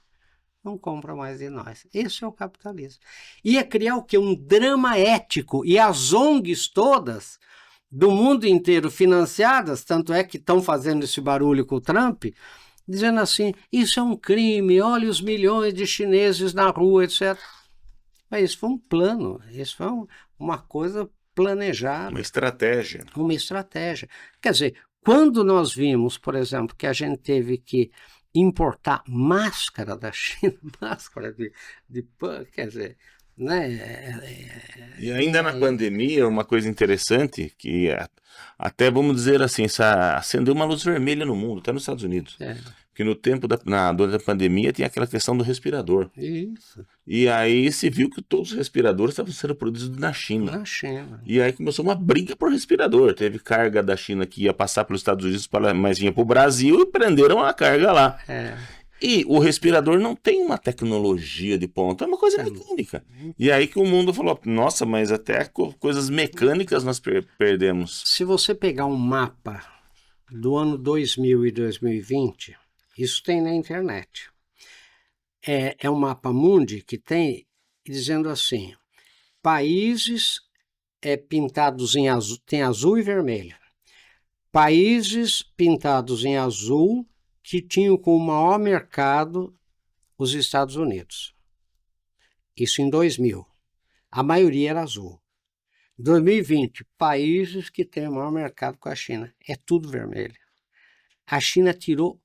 não compra mais de nós. Esse é o capitalismo. Ia criar o quê? Um drama ético. E as ONGs todas, do mundo inteiro financiadas, tanto é que estão fazendo esse barulho com o Trump, dizendo assim, isso é um crime, olha os milhões de chineses na rua, etc. Mas isso foi um plano, isso foi uma coisa planejada. Uma estratégia. Uma estratégia. Quer dizer, quando nós vimos, por exemplo, que a gente teve que importar máscara da China, máscara de pano, quer dizer, né? E ainda na pandemia, uma coisa interessante, que até, vamos dizer assim, acendeu uma luz vermelha no mundo, até nos Estados Unidos. Porque no tempo durante a pandemia tinha aquela questão do respirador. Isso. E aí se viu que todos os respiradores estavam sendo produzidos na China. Na China. E aí começou uma briga por respirador. Teve carga da China que ia passar pelos Estados Unidos, mas vinha para o Brasil e prenderam a carga lá. E o respirador não tem uma tecnologia de ponta, é uma coisa mecânica. E aí que o mundo falou, nossa, mas até coisas mecânicas nós perdemos. Se você pegar um mapa do ano 2000 e 2020, isso tem na internet. É um mapa mundi que tem dizendo assim, países pintados em azul, tem azul e vermelho. Países pintados em azul que tinham como maior mercado os Estados Unidos. Isso em 2000. A maioria era azul. 2020, países que têm o maior mercado com a China. É tudo vermelho. A China tirou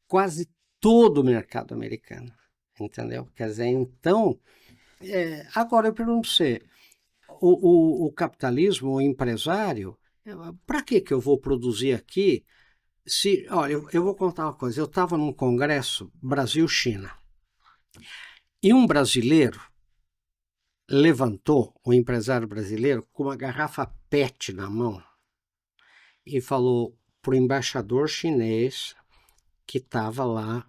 quase todo o mercado americano. Entendeu? Quer dizer, então... agora eu pergunto para você, o capitalismo, o empresário, para que eu vou produzir aqui? Olha, eu vou contar uma coisa. Eu estava num congresso Brasil-China e um brasileiro levantou, um empresário brasileiro, com uma garrafa PET na mão e falou para o embaixador chinês que estava lá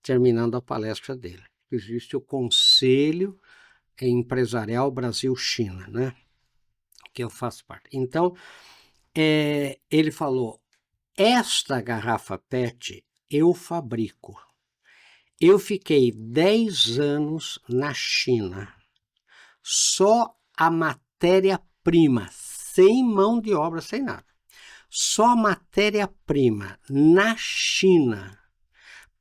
terminando a palestra dele. Existe o Conselho Empresarial Brasil-China, né? Que eu faço parte. Então, ele falou, esta garrafa PET eu fabrico. Eu fiquei 10 anos na China. Só a matéria-prima, sem mão de obra, sem nada. Só a matéria-prima na China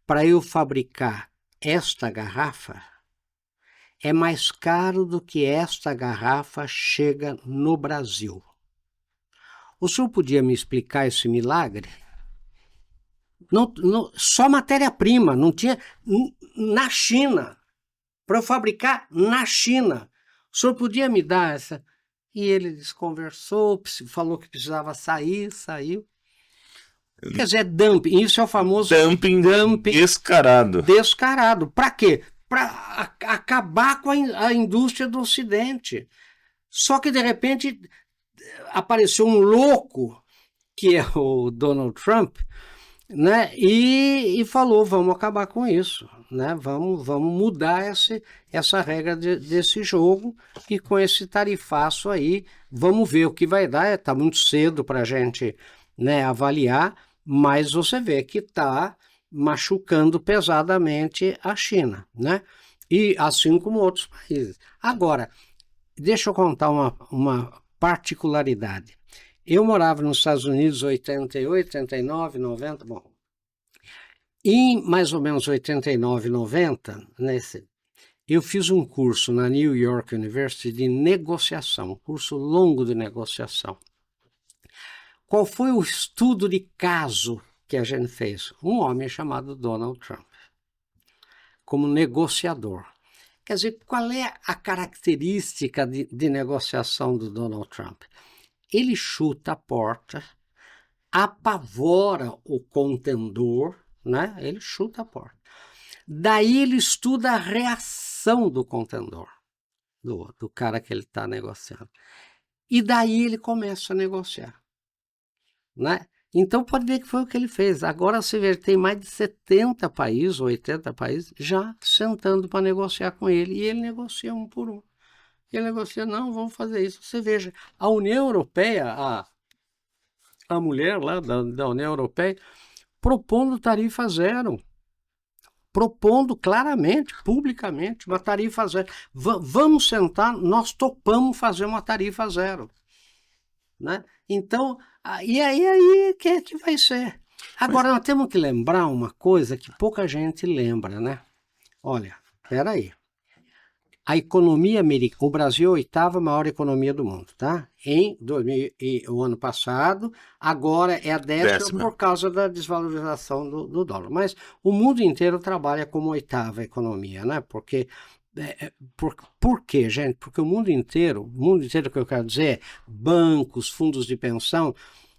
para eu fabricar esta garrafa é mais caro do que esta garrafa chega no Brasil. O senhor podia me explicar esse milagre? Só matéria-prima, não tinha na China, para eu fabricar na China. O senhor podia me dar essa? E ele desconversou, falou que precisava sair, saiu. Quer dizer, dumping, isso é o famoso dumping descarado. Descarado. Para quê? Para acabar com a indústria do Ocidente. Só que, de repente, apareceu um louco, que é o Donald Trump, né? E falou, vamos acabar com isso, né? Vamos mudar essa regra desse jogo e com esse tarifaço aí, vamos ver o que vai dar. Está muito cedo para a gente, né, avaliar, mas você vê que está machucando pesadamente a China, né? E assim como outros países. Agora, deixa eu contar uma particularidade. Eu morava nos Estados Unidos em 88, 89, 90, bom. Em mais ou menos 89, 90, eu fiz um curso na New York University de negociação, um curso longo de negociação. Qual foi o estudo de caso que a gente fez? Um homem chamado Donald Trump, como negociador. Quer dizer, qual é a característica de negociação do Donald Trump? Ele chuta a porta, apavora o contendor, né? Ele chuta a porta. Daí ele estuda a reação do contendor, do cara que ele está negociando. E daí ele começa a negociar, né? Então pode ver que foi o que ele fez. Agora você vê, tem mais de 70 países, 80 países, já sentando para negociar com ele. E ele negocia um por um. Ele negocia, não, vamos fazer isso. Você veja, a União Europeia, a mulher lá da União Europeia, propondo tarifa zero. Propondo claramente, publicamente, uma tarifa zero. Vamos sentar, nós topamos fazer uma tarifa zero. Né? Então, e aí que é que vai ser? Agora, nós temos que lembrar uma coisa que pouca gente lembra, né? Olha, espera aí. A economia americana, o Brasil é a oitava maior economia do mundo, tá? O ano passado, agora é a décima por causa da desvalorização do dólar. Mas o mundo inteiro trabalha como oitava economia, né? Por quê, gente? Porque o mundo inteiro que eu quero dizer, bancos, fundos de pensão,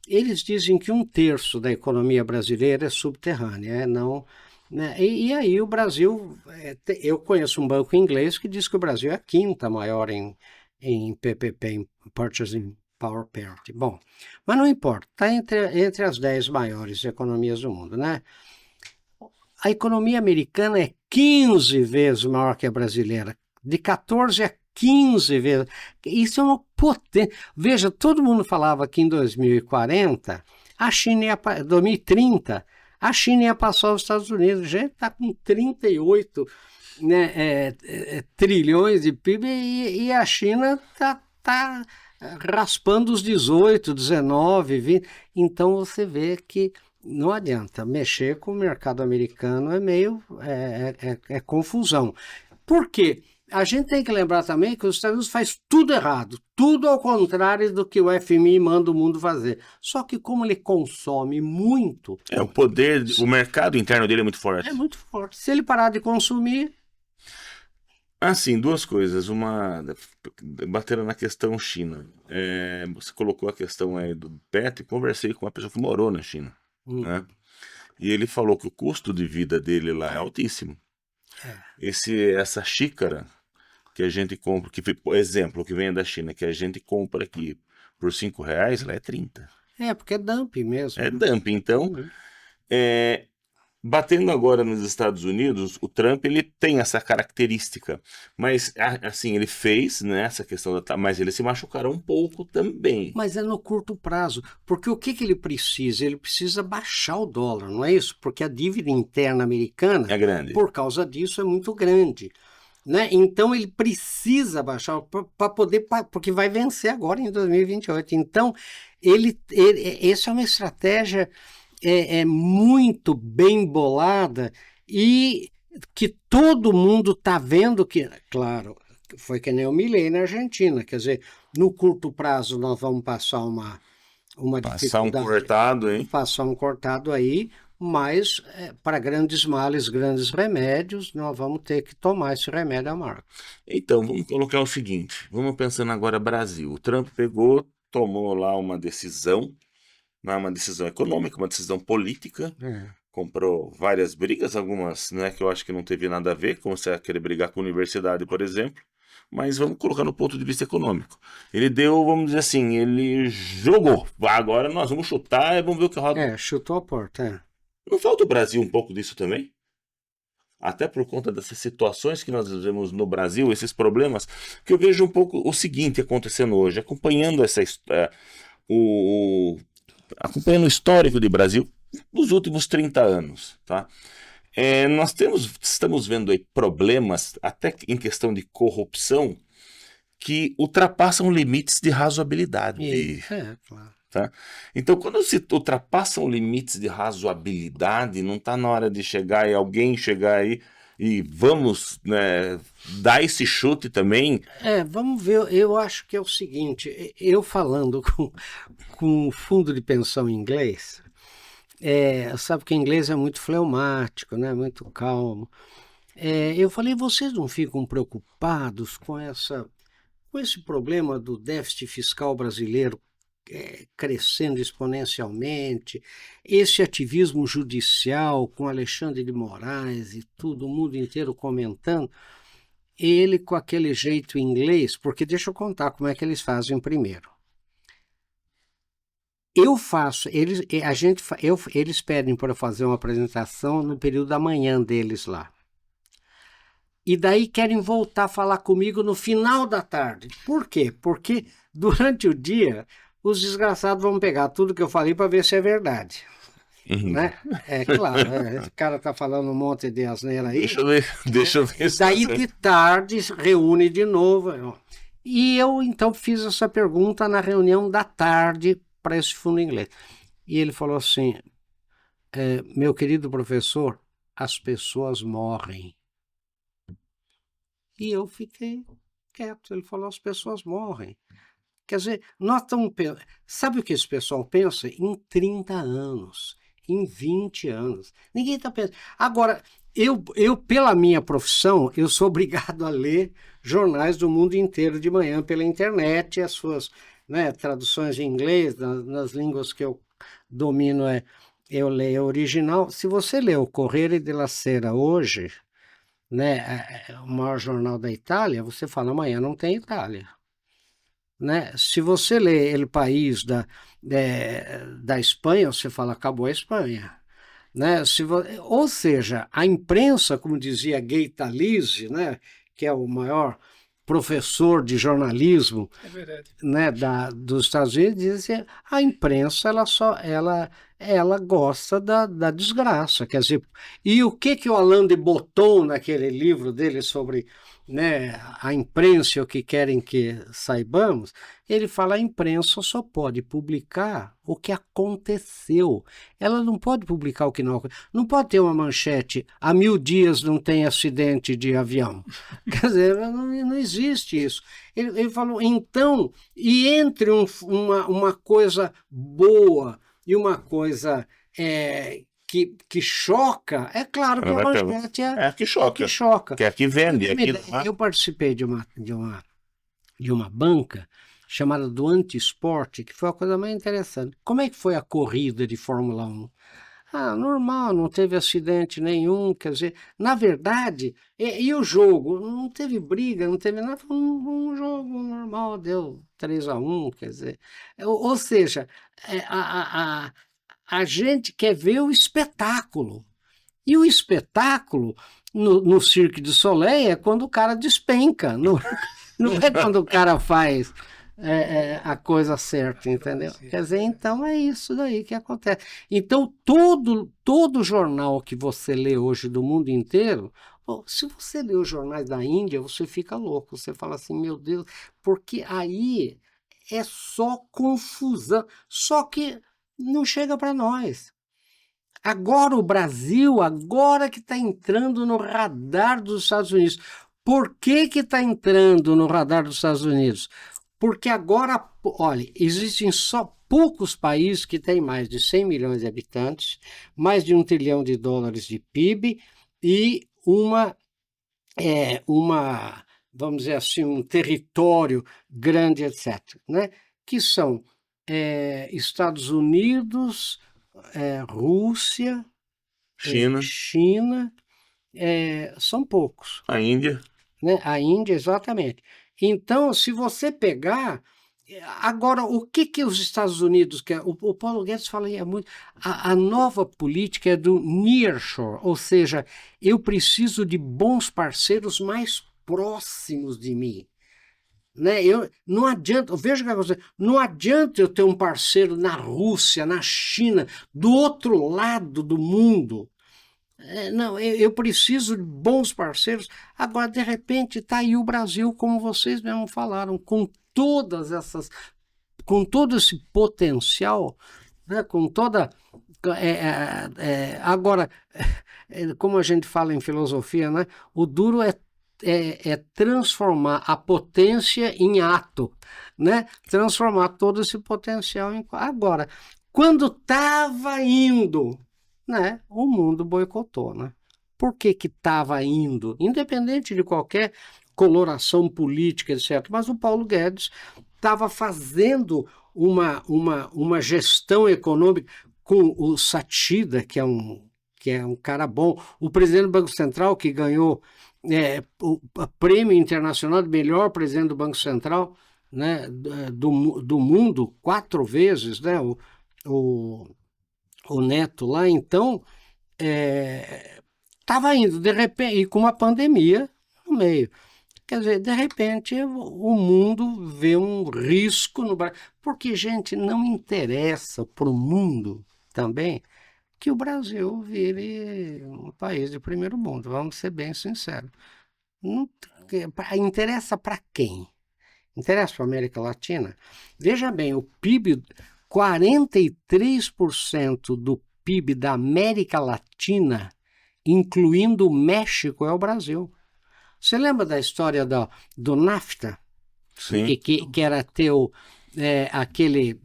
eles dizem que 1/3 da economia brasileira é subterrânea, não... Né? E aí o Brasil, eu conheço um banco inglês que diz que o Brasil é a 5ª maior em PPP, em Purchasing Power Parity. Bom, mas não importa, está entre as 10 maiores economias do mundo, né? A economia americana é 15 vezes maior que a brasileira, de 14 a 15 vezes. Isso é uma potência. Veja, todo mundo falava que em 2040, a China ia, 2030, a China ia passar os Estados Unidos. A gente está com 38 trilhões de PIB e a China está raspando os 18, 19, 20. Então você vê que não adianta mexer com o mercado americano, é meio confusão. Por quê? A gente tem que lembrar também que os Estados Unidos faz tudo errado, tudo ao contrário do que o FMI manda o mundo fazer. Só que como ele consome muito... o poder, o mercado interno dele é muito forte. É muito forte. Se ele parar de consumir... Assim, 2 coisas. Uma, batendo na questão China. Você colocou a questão aí do Petro, e conversei com uma pessoa que morou na China. Né? E ele falou que o custo de vida dele lá é altíssimo. Essa xícara que a gente compra, por exemplo, que vem da China, que a gente compra aqui por R$5, lá é 30. Porque é dumping mesmo. É dumping. Então, batendo agora nos Estados Unidos, o Trump ele tem essa característica, mas assim, ele fez essa questão mas ele se machucará um pouco também. Mas é no curto prazo, porque o que ele precisa? Ele precisa baixar o dólar, não é isso? Porque a dívida interna americana, é grande. Por causa disso, é muito grande. Né? Então ele precisa baixar para poder, porque vai vencer agora em 2028. Então, essa é uma estratégia muito bem bolada e que todo mundo está vendo que, claro, foi que nem o Milei na Argentina, quer dizer, no curto prazo nós vamos passar uma dificuldade, passar um cortado aí, mas para grandes males, grandes remédios, nós vamos ter que tomar esse remédio amargo. Então, vamos colocar o seguinte, vamos pensando agora Brasil. O Trump tomou lá uma decisão, não é uma decisão econômica, uma decisão política, comprou várias brigas, algumas que eu acho que não teve nada a ver, como você querer brigar com a universidade, por exemplo, mas vamos colocar no ponto de vista econômico. Ele deu, vamos dizer assim, ele jogou, agora nós vamos chutar e vamos ver o que roda. Chutou a porta, Não falta o Brasil um pouco disso também? Até por conta dessas situações que nós vivemos no Brasil, esses problemas, que eu vejo um pouco o seguinte acontecendo hoje, acompanhando acompanhando o histórico do Brasil dos últimos 30 anos, tá? Nós estamos vendo aí problemas, até em questão de corrupção, que ultrapassam limites de razoabilidade. Claro. Tá? Então, quando se ultrapassam limites de razoabilidade, não está na hora de alguém chegar aí e vamos dar esse chute também? Vamos ver, eu acho que é o seguinte, eu falando com o fundo de pensão inglês, sabe que o inglês é muito fleumático, né, muito calmo, eu falei, vocês não ficam preocupados com esse problema do déficit fiscal brasileiro crescendo exponencialmente, esse ativismo judicial com Alexandre de Moraes e tudo, o mundo inteiro comentando, ele com aquele jeito inglês, porque deixa eu contar como é que eles fazem primeiro. Eles pedem para eu fazer uma apresentação no período da manhã deles lá. e daí querem voltar a falar comigo no final da tarde. Por quê? Porque durante o dia os desgraçados vão pegar tudo que eu falei para ver se é verdade. Né? É claro, esse cara tá falando um monte de asneira aí. Deixa eu ver se daí de tarde reúne de novo. E eu então fiz essa pergunta na reunião da tarde para esse fundo inglês. E ele falou assim, meu querido professor, as pessoas morrem. E eu fiquei quieto. Ele falou, as pessoas morrem. Quer dizer, nós estamos pensando... Sabe o que esse pessoal pensa? Em 30 anos, em 20 anos. Ninguém está pensando. Agora, eu, pela minha profissão, eu sou obrigado a ler jornais do mundo inteiro de manhã pela internet, as suas, né, traduções em inglês, nas línguas que eu domino, eu leio original. Se você lê o Corriere della Sera hoje, né, o maior jornal da Itália, você fala, amanhã não tem Itália. Né? Se você lê El País da Espanha, você fala, acabou a Espanha. Né? Ou seja, a imprensa, como dizia Gay Talese, né, que é o maior professor de jornalismo né, dos Estados Unidos, dizia a imprensa ela gosta da desgraça. Quer dizer, e o que o Alain de Botton, naquele livro dele sobre, né, a imprensa, o que querem que saibamos, ele fala a imprensa só pode publicar o que aconteceu. Ela não pode publicar o que não aconteceu. Não pode ter uma manchete, há 1000 dias não tem acidente de avião. Quer dizer, não existe isso. Ele falou, então, e entre uma coisa boa e uma coisa que choca, é claro que a manchete é que choca. Que é que vende. Eu participei de uma banca chamada do Antisporte, que foi a coisa mais interessante. Como é que foi a corrida de Fórmula 1? Normal, não teve acidente nenhum, quer dizer, na verdade, e o jogo? Não teve briga, não teve nada, foi um jogo normal, deu 3-1, quer dizer, ou seja, a gente quer ver o espetáculo, e o espetáculo no Cirque du Soleil é quando o cara despenca, não é quando o cara faz a coisa certa, entendeu? Quer dizer, então é isso daí que acontece. Então, todo jornal que você lê hoje do mundo inteiro, se você lê os jornais da Índia, você fica louco. Você fala assim, meu Deus, porque aí é só confusão. Só que não chega para nós. Agora o Brasil, agora que está entrando no radar dos Estados Unidos. Por que está entrando no radar dos Estados Unidos? Porque agora, olha, existem só poucos países que têm mais de 100 milhões de habitantes, mais de $1 trilhão de PIB e vamos dizer assim, um território grande, etc. Né? Que são Estados Unidos, Rússia, China, são poucos. A Índia. Né? A Índia, exatamente. Então, se você pegar... Agora, o que os Estados Unidos querem? O Paulo Guedes fala aí muito. A nova política é do nearshore, ou seja, eu preciso de bons parceiros mais próximos de mim. Né? Não adianta, veja o que acontece, não adianta eu ter um parceiro na Rússia, na China, do outro lado do mundo. Não, eu preciso de bons parceiros. Agora, de repente, está aí o Brasil, como vocês mesmo falaram, com todo esse potencial, né, com toda... agora, como a gente fala em filosofia, né, o duro é transformar a potência em ato, né? Transformar todo esse potencial em... Agora, quando estava indo... Né? O mundo boicotou, né? Por que estava indo? Independente de qualquer coloração política, etc. Mas o Paulo Guedes estava fazendo uma gestão econômica com o Sachida, que é um cara bom, o presidente do Banco Central, que ganhou o prêmio internacional de melhor presidente do Banco Central, né, do mundo 4 vezes, né? O Neto lá, então, estava indo, de repente, e com uma pandemia, meio. Quer dizer, de repente, o mundo vê um risco no Brasil. Porque, gente, não interessa para o mundo também que o Brasil vire um país de primeiro mundo. Vamos ser bem sinceros. Não, interessa para quem? Interessa para a América Latina? Veja bem, o PIB, 43% do PIB da América Latina, incluindo o México, é o Brasil. Você lembra da história do NAFTA? Sim. Que era aquele...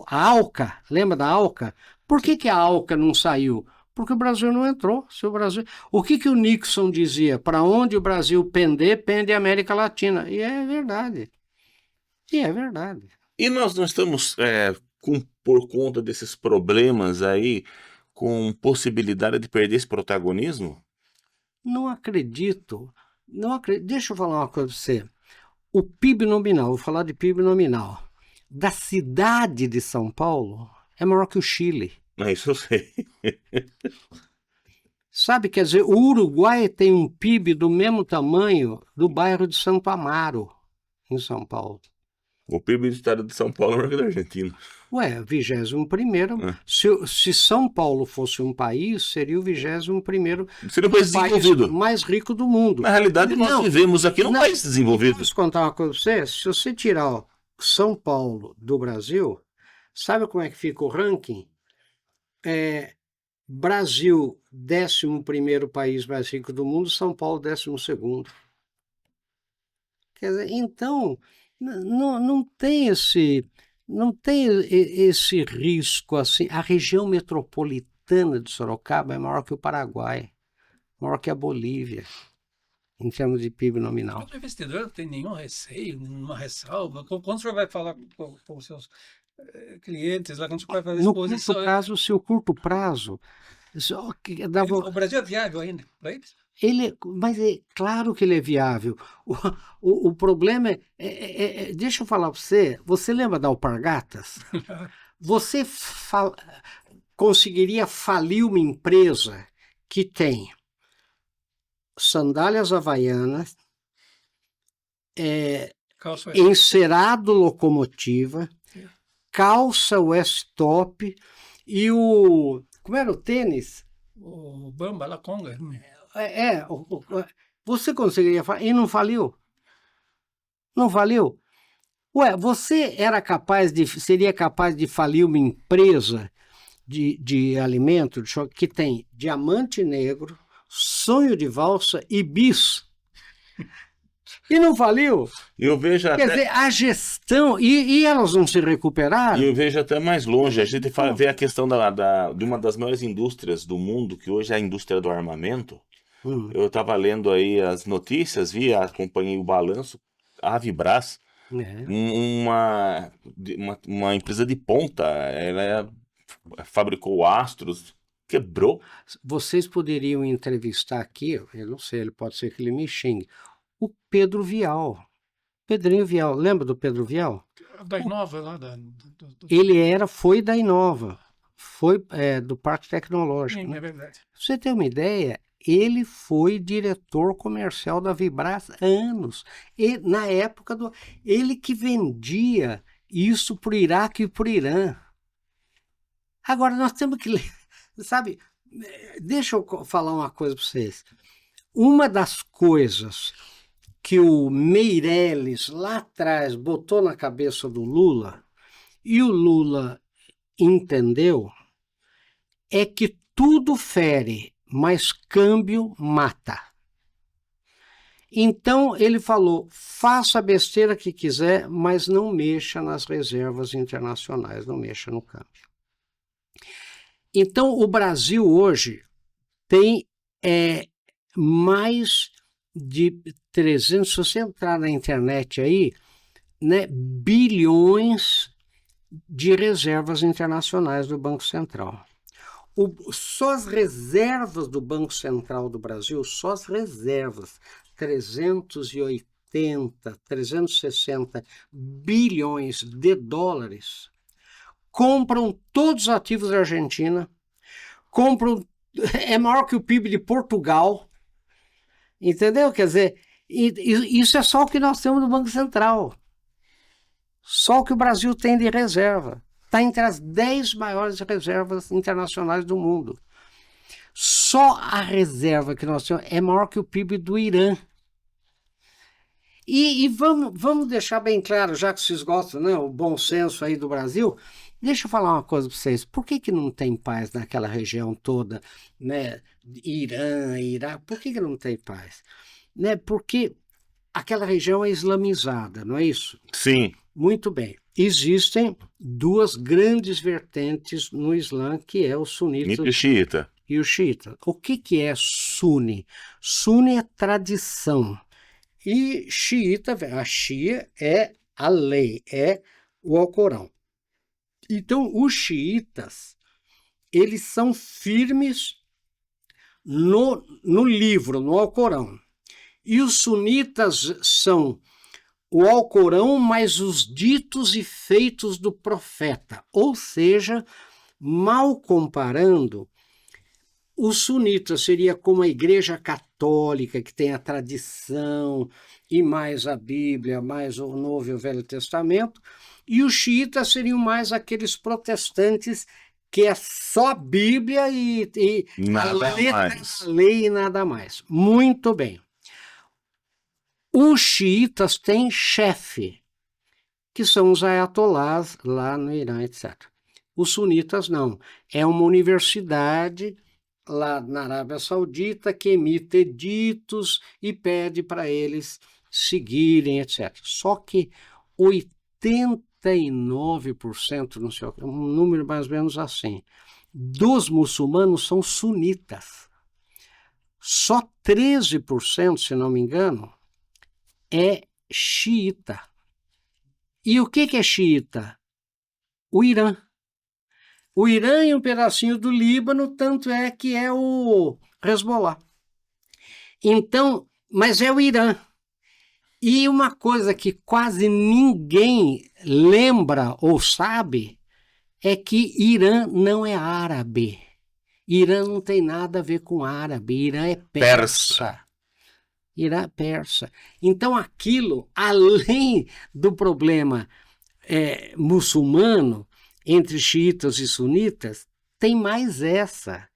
a ALCA, lembra da ALCA? Por que a ALCA não saiu? Porque o Brasil não entrou. O que o Nixon dizia? Para onde o Brasil pender, pende a América Latina. E é verdade. E nós não estamos, por conta desses problemas aí, com possibilidade de perder esse protagonismo? Não acredito. Deixa eu falar uma coisa para você. O PIB nominal, vou falar de PIB nominal, da cidade de São Paulo é maior que o Chile. Isso eu sei. Sabe, quer dizer, o Uruguai tem um PIB do mesmo tamanho do bairro de Santo Amaro, em São Paulo. O PIB do estado de São Paulo é maior que o da Argentina. Ué, 21º. Se São Paulo fosse um país, seria o 21º Seria o país desenvolvido. Mais rico do mundo. Na realidade, nós vivemos aqui num país desenvolvido. Posso contar uma coisa para você? Se você tirar São Paulo do Brasil, sabe como é que fica o ranking? Brasil, 11º país mais rico do mundo, São Paulo, 12º. Quer dizer, então, não tem esse risco assim. A região metropolitana de Sorocaba é maior que o Paraguai, maior que a Bolívia, em termos de PIB nominal. O investidor não tem nenhum receio, nenhuma ressalva. Quando o senhor vai falar com os seus clientes, lá quando o senhor vai fazer exposição... No curto prazo, se o curto prazo... O Brasil é viável ainda para eles? Mas é claro que ele é viável. O problema deixa eu falar para você. Você lembra da Alpargatas? Você conseguiria falir uma empresa que tem sandálias havaianas, encerado locomotiva, calça West-Top e como era o tênis? O Bamba, La Conga. Você conseguiria falar e não faliu? Não faliu? Ué, você seria capaz de falir uma empresa de alimento que tem Diamante Negro, Sonho de Valsa e Bis? E não faliu? Quer dizer, a gestão... E elas não se recuperaram? E eu vejo até mais longe. A gente vê a questão de uma das maiores indústrias do mundo, que hoje é a indústria do armamento. Eu estava lendo aí as notícias, acompanhei o balanço, a Avibras, uma empresa de ponta, ela fabricou astros, quebrou. Vocês poderiam entrevistar aqui, eu não sei, pode ser que ele me xingue, o Pedro Vial. Pedrinho Vial, lembra do Pedro Vial? Da Inova lá. Ele foi da Inova, foi do Parque Tecnológico. Sim, né? É verdade. Pra você ter uma ideia, ele foi diretor comercial da Vibras há anos. E, na época ele que vendia isso para o Iraque e para o Irã. Agora, nós temos que ler, sabe, deixa eu falar uma coisa para vocês. Uma das coisas que o Meirelles lá atrás botou na cabeça do Lula, e o Lula entendeu, é que tudo fere, mas câmbio mata. Então ele falou, faça a besteira que quiser, mas não mexa nas reservas internacionais, não mexa no câmbio. Então o Brasil hoje tem mais de 300, se você entrar na internet aí, né, bilhões de reservas internacionais do Banco Central. Só as reservas do Banco Central do Brasil, só as reservas, 380, 360 bilhões de dólares, compram todos os ativos da Argentina, é maior que o PIB de Portugal, Entendeu? Quer dizer, isso é só o que nós temos no Banco Central. Só o que o Brasil tem de reserva. Está entre as 10 maiores reservas internacionais do mundo. Só a reserva que nós temos é maior que o PIB do Irã. E vamos deixar bem claro, já que vocês gostam, né, o bom senso aí do Brasil, deixa eu falar uma coisa para vocês. Por que não tem paz naquela região toda, né, Irã, Iraque? Por que não tem paz? Né, porque aquela região é islamizada, não é isso? Sim. Muito bem. Existem duas grandes vertentes no Islã, que é o sunita E xiita. e o xiita. O que é Sunni? Sunni é tradição. E xiita, a Shia é a lei, é o Alcorão. Então, os xiitas, eles são firmes no livro, no Alcorão. E os sunitas são o Alcorão mais os ditos e feitos do profeta. Ou seja, mal comparando, o sunita seria como a Igreja Católica, que tem a tradição, e mais a Bíblia, mais o Novo e o Velho Testamento, e os xiitas seriam mais aqueles protestantes que é só a Bíblia e Nada a letra mais. da lei e nada mais. Muito bem. Os xiitas têm chefe, que são os ayatolás lá no Irã, etc. Os sunitas não. É uma universidade lá na Arábia Saudita que emite editos e pede para eles seguirem, etc. Só que 89%, não sei, um número mais ou menos assim, dos muçulmanos são sunitas. Só 13%, se não me engano, é xiita. E o que é xiita? O Irã. O Irã e um pedacinho do Líbano, tanto é que é o Hezbollah. Então, mas é o Irã. E uma coisa que quase ninguém lembra ou sabe é que Irã não é árabe. Irã não tem nada a ver com árabe. Irã é persa. Irã é persa. Então aquilo, além do problema muçulmano, entre xiitas e sunitas, tem mais essa.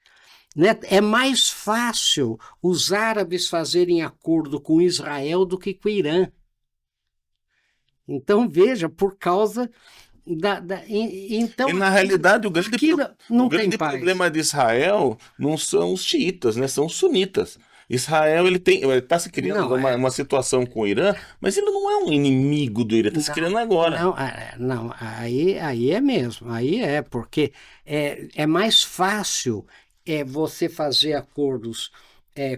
Né? É mais fácil os árabes fazerem acordo com Israel do que com o Irã. Então, veja, por causa então, e na realidade, o grande problema de Israel não são os xiitas, né? São os sunitas. Israel ele está se criando uma situação com o Irã, mas ele não é um inimigo do Irã, está se criando agora. Não, aí é mesmo, porque é mais fácil você fazer acordos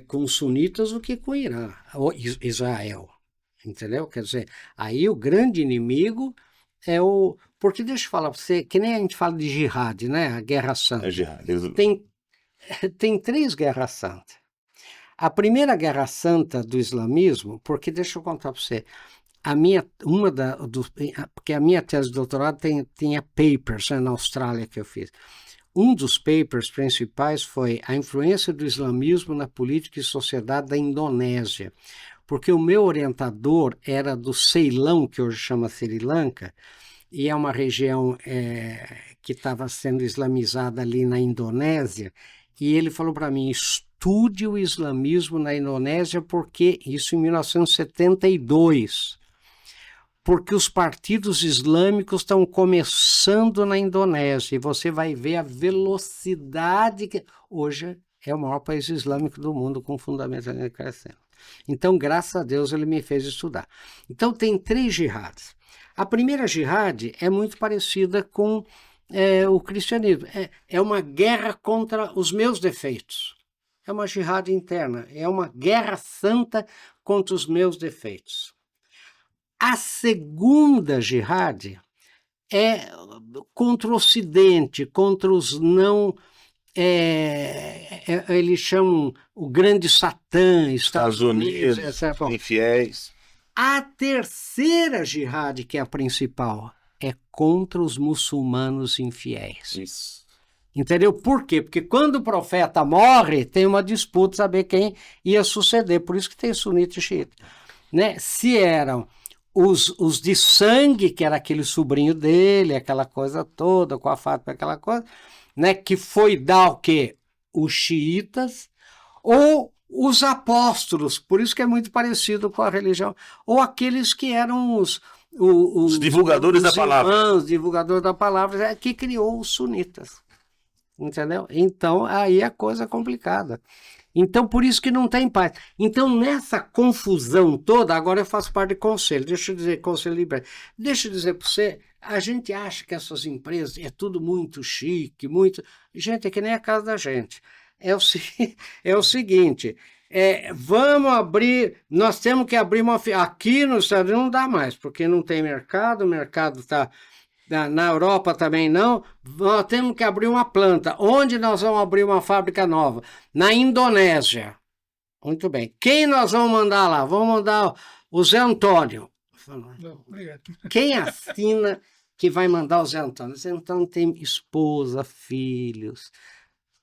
com os sunitas do que com o Irã, ou Israel, entendeu? Quer dizer, aí o grande inimigo é o... Porque deixa eu falar para você, que nem a gente fala de jihad, né? A Guerra Santa. Tem 3 guerras santas. A primeira Guerra Santa do islamismo, porque deixa eu contar para você, porque a minha tese de doutorado tinha papers, né, na Austrália que eu fiz. Um dos papers principais foi a influência do islamismo na política e sociedade da Indonésia, porque o meu orientador era do Ceilão, que hoje chama Sri Lanka, e é uma região que estava sendo islamizada ali na Indonésia, e ele falou para mim, estude o islamismo na Indonésia, porque isso em 1972, porque os partidos islâmicos estão começando na Indonésia, e você vai ver a velocidade que... Hoje é o maior país islâmico do mundo, com fundamentalismo crescendo. Então, graças a Deus, ele me fez estudar. Então, tem 3 jihads. A primeira jihad é muito parecida com o cristianismo. É uma guerra contra os meus defeitos. É uma jihad interna. É uma guerra santa contra os meus defeitos. A segunda jihad é contra o Ocidente, contra os não... eles chamam o grande Satã, Estados Unidos, etc. Infiéis. A terceira jihad, que é a principal, é contra os muçulmanos infiéis. Isso. Entendeu? Por quê? Porque quando o profeta morre, tem uma disputa saber quem ia suceder. Por isso que tem sunita e xiita. Né? Se eram os de sangue, que era aquele sobrinho dele, aquela coisa toda, com a Fátima, aquela coisa, né? Que foi dar o quê? Os xiitas, ou os apóstolos, por isso que é muito parecido com a religião, ou aqueles que eram os divulgadores da palavra. Os divulgadores da palavra, que criou os sunitas. Entendeu? Então, aí a coisa é complicada. Então, por isso que não tem paz. Então, nessa confusão toda, agora eu faço parte do conselho. Deixa eu dizer, conselho liberal. Deixa eu dizer para você, a gente acha que essas empresas é tudo muito chique, muito... Gente, é que nem a casa da gente. É o seguinte, vamos abrir, nós temos que abrir uma... Aqui nos Estados Unidos não dá mais, porque não tem mercado, o mercado está... Na Europa também não. Nós temos que abrir uma planta. Onde nós vamos abrir uma fábrica nova? Na Indonésia. Muito bem. Quem nós vamos mandar lá? Vamos mandar o Zé Antônio. Não, obrigado. Quem assina que vai mandar o Zé Antônio? O Zé Antônio tem esposa, filhos.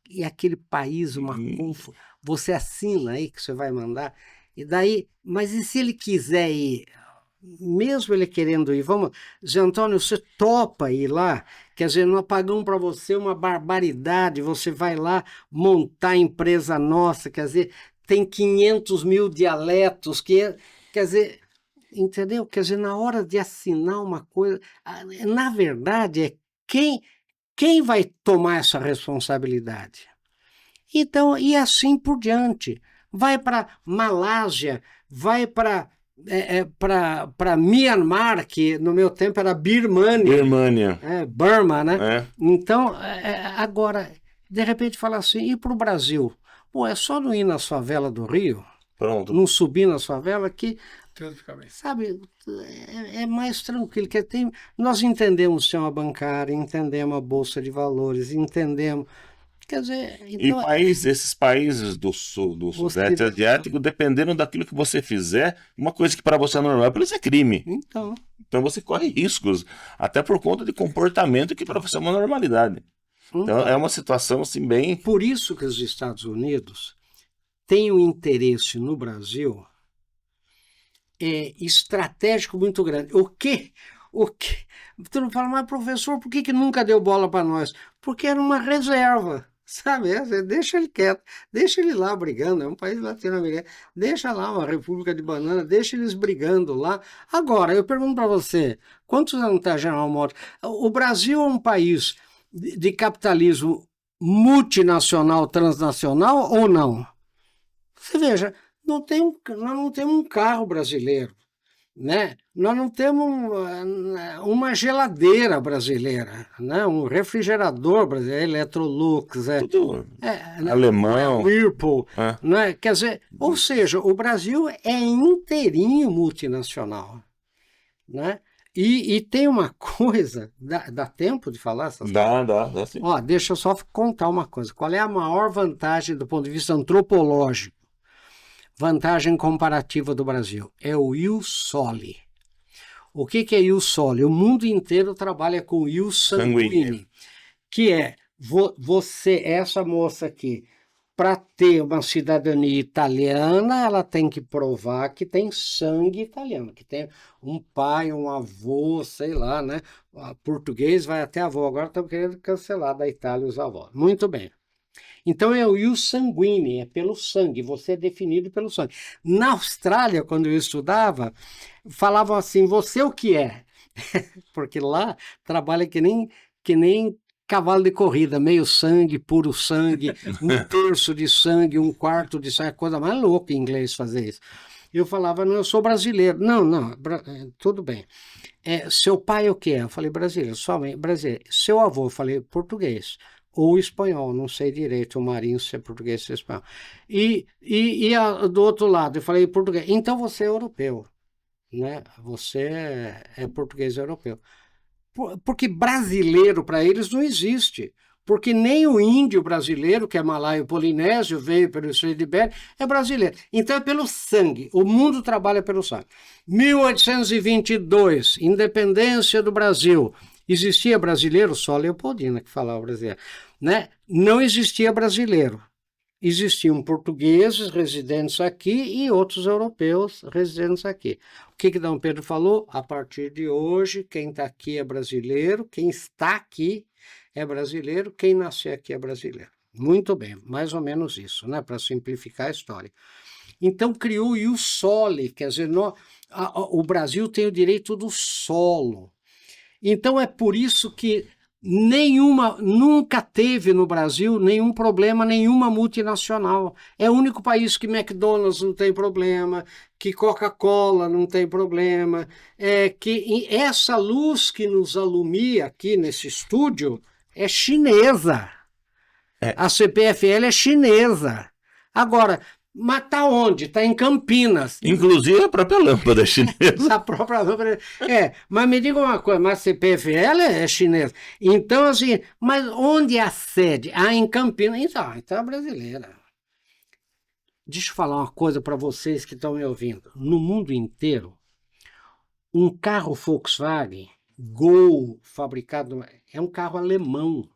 E aquele país, uma confusão. Você assina aí que você vai mandar. E daí, mas e se ele quiser ir? Mesmo ele querendo ir, vamos, Zé Antônio, você topa ir lá? Quer dizer, nós pagamos para você uma barbaridade, você vai lá montar a empresa nossa, quer dizer, tem 500 mil dialetos, quer dizer, entendeu? Quer dizer, na hora de assinar uma coisa, na verdade, é quem vai tomar essa responsabilidade? Então, e assim por diante. Vai para Malásia, vai para Myanmar, que no meu tempo era Birmania. Burma, né? Então, agora, de repente fala assim, e para o Brasil? Pô, é só não ir na favela do Rio, Pronto. não subir na favela que, Tudo fica bem. sabe, é mais tranquilo. Que nós entendemos o sistema bancário, entendemos a Bolsa de Valores, entendemos... Quer dizer, então, esses países do Sudeste Asiático, dependendo daquilo que você fizer, uma coisa que para você é normal, para eles é crime. Então você corre riscos, até por conta de comportamento que para você é uma normalidade. Então é uma situação assim bem... Por isso que os Estados Unidos têm um interesse no Brasil estratégico muito grande. O que? Tu não fala, mas professor, por que nunca deu bola para nós? Porque era uma reserva. Sabe, deixa ele quieto, deixa ele lá brigando, é um país latino-americano, deixa lá uma república de banana, deixa eles brigando lá. Agora, eu pergunto para você, quantos anos está a General Motors? O Brasil é um país de capitalismo multinacional, transnacional ou não? Você veja, nós não temos um carro brasileiro, né? Nós não temos uma geladeira brasileira, né? Um refrigerador brasileiro, Electrolux, tudo alemão, Whirlpool, né? Quer dizer, ou seja, o Brasil é inteirinho multinacional, né? E tem uma coisa, dá tempo de falar essas coisas? Dá sim. Ó, deixa eu só contar uma coisa. Qual é a maior vantagem do ponto de vista antropológico? Vantagem comparativa do Brasil é o ius soli. O que é ius soli? O mundo inteiro trabalha com ius sanguíneo, que é você, essa moça aqui, para ter uma cidadania italiana, ela tem que provar que tem sangue italiano, que tem um pai, um avô, sei lá, né? Português vai até avô, agora estamos querendo cancelar da Itália os avós. Muito bem. Então é o ius sanguíneo, é pelo sangue, você é definido pelo sangue. Na Austrália, quando eu estudava, falavam assim, você o que é? Porque lá trabalha que nem cavalo de corrida, meio sangue, puro sangue, um terço de sangue, um quarto de sangue, é coisa mais louca em inglês fazer isso. Eu falava, não, eu sou brasileiro. Não, tudo bem. Seu pai o que é? Eu falei, brasileiro. Sua mãe, brasileiro. Seu avô? Eu falei, português. Ou espanhol, não sei direito, o Marinho se é português ou espanhol. E do outro lado, eu falei português. Então você é europeu, né? Você é português europeu. Porque brasileiro para eles não existe. Porque nem o índio brasileiro, que é malaio polinésio, veio pelo Estreito de Bering, é brasileiro. Então é pelo sangue. O mundo trabalha pelo sangue. 1822, independência do Brasil. Existia brasileiro, só Leopoldina que falava brasileiro. né? Não existia brasileiro. Existiam portugueses residentes aqui e outros europeus residentes aqui. O que Dom Pedro falou? A partir de hoje, quem está aqui é brasileiro, quem está aqui é brasileiro, quem nasceu aqui é brasileiro. Muito bem, mais ou menos isso, né? Para simplificar a história. Então criou o ius soli, quer dizer, o Brasil tem o direito do solo. Então é por isso que nunca teve no Brasil nenhum problema, nenhuma multinacional. É o único país que McDonald's não tem problema, que Coca-Cola não tem problema, que essa luz que nos alumia aqui nesse estúdio é chinesa. A CPFL é chinesa. Agora, mas está onde? Está em Campinas. Inclusive a própria lâmpada é chinesa. A própria lâmpada. Mas me diga uma coisa, mas a CPFL é chinesa. Então, assim, mas onde é a sede? Em Campinas. Então é brasileira. Deixa eu falar uma coisa para vocês que estão me ouvindo. No mundo inteiro, um carro Volkswagen Gol fabricado é um carro alemão.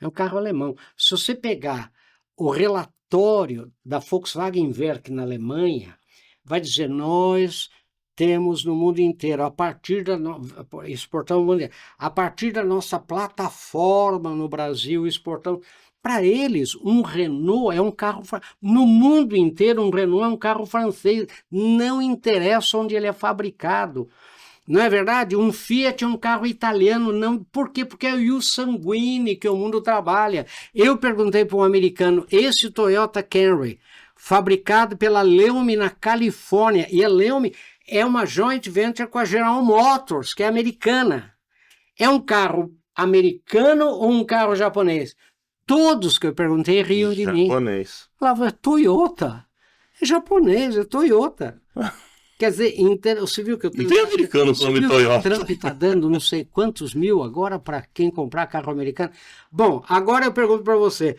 É um carro alemão. Se você pegar o relatório da Volkswagen Werk na Alemanha, vai dizer, nós temos no mundo inteiro, exportamos no mundo inteiro, a partir da nossa plataforma no Brasil, exportamos. Para eles, um Renault é um carro... No mundo inteiro, um Renault é um carro francês. Não interessa onde ele é fabricado. Não é verdade? Um Fiat é um carro italiano. Não. Por quê? Porque é o ius sanguine que o mundo trabalha. Eu perguntei para um americano, esse Toyota Camry, fabricado pela Leume na Califórnia, e a Leume é uma joint venture com a General Motors, que é americana. É um carro americano ou um carro japonês? Todos que eu perguntei riam de mim. Japonês. Falava, Toyota. É japonês, é Toyota. Quer dizer, você viu que eu tenho... Não tem americano com nome Toyota. O Trump está dando não sei quantos mil agora para quem comprar carro americano. Bom, agora eu pergunto para você.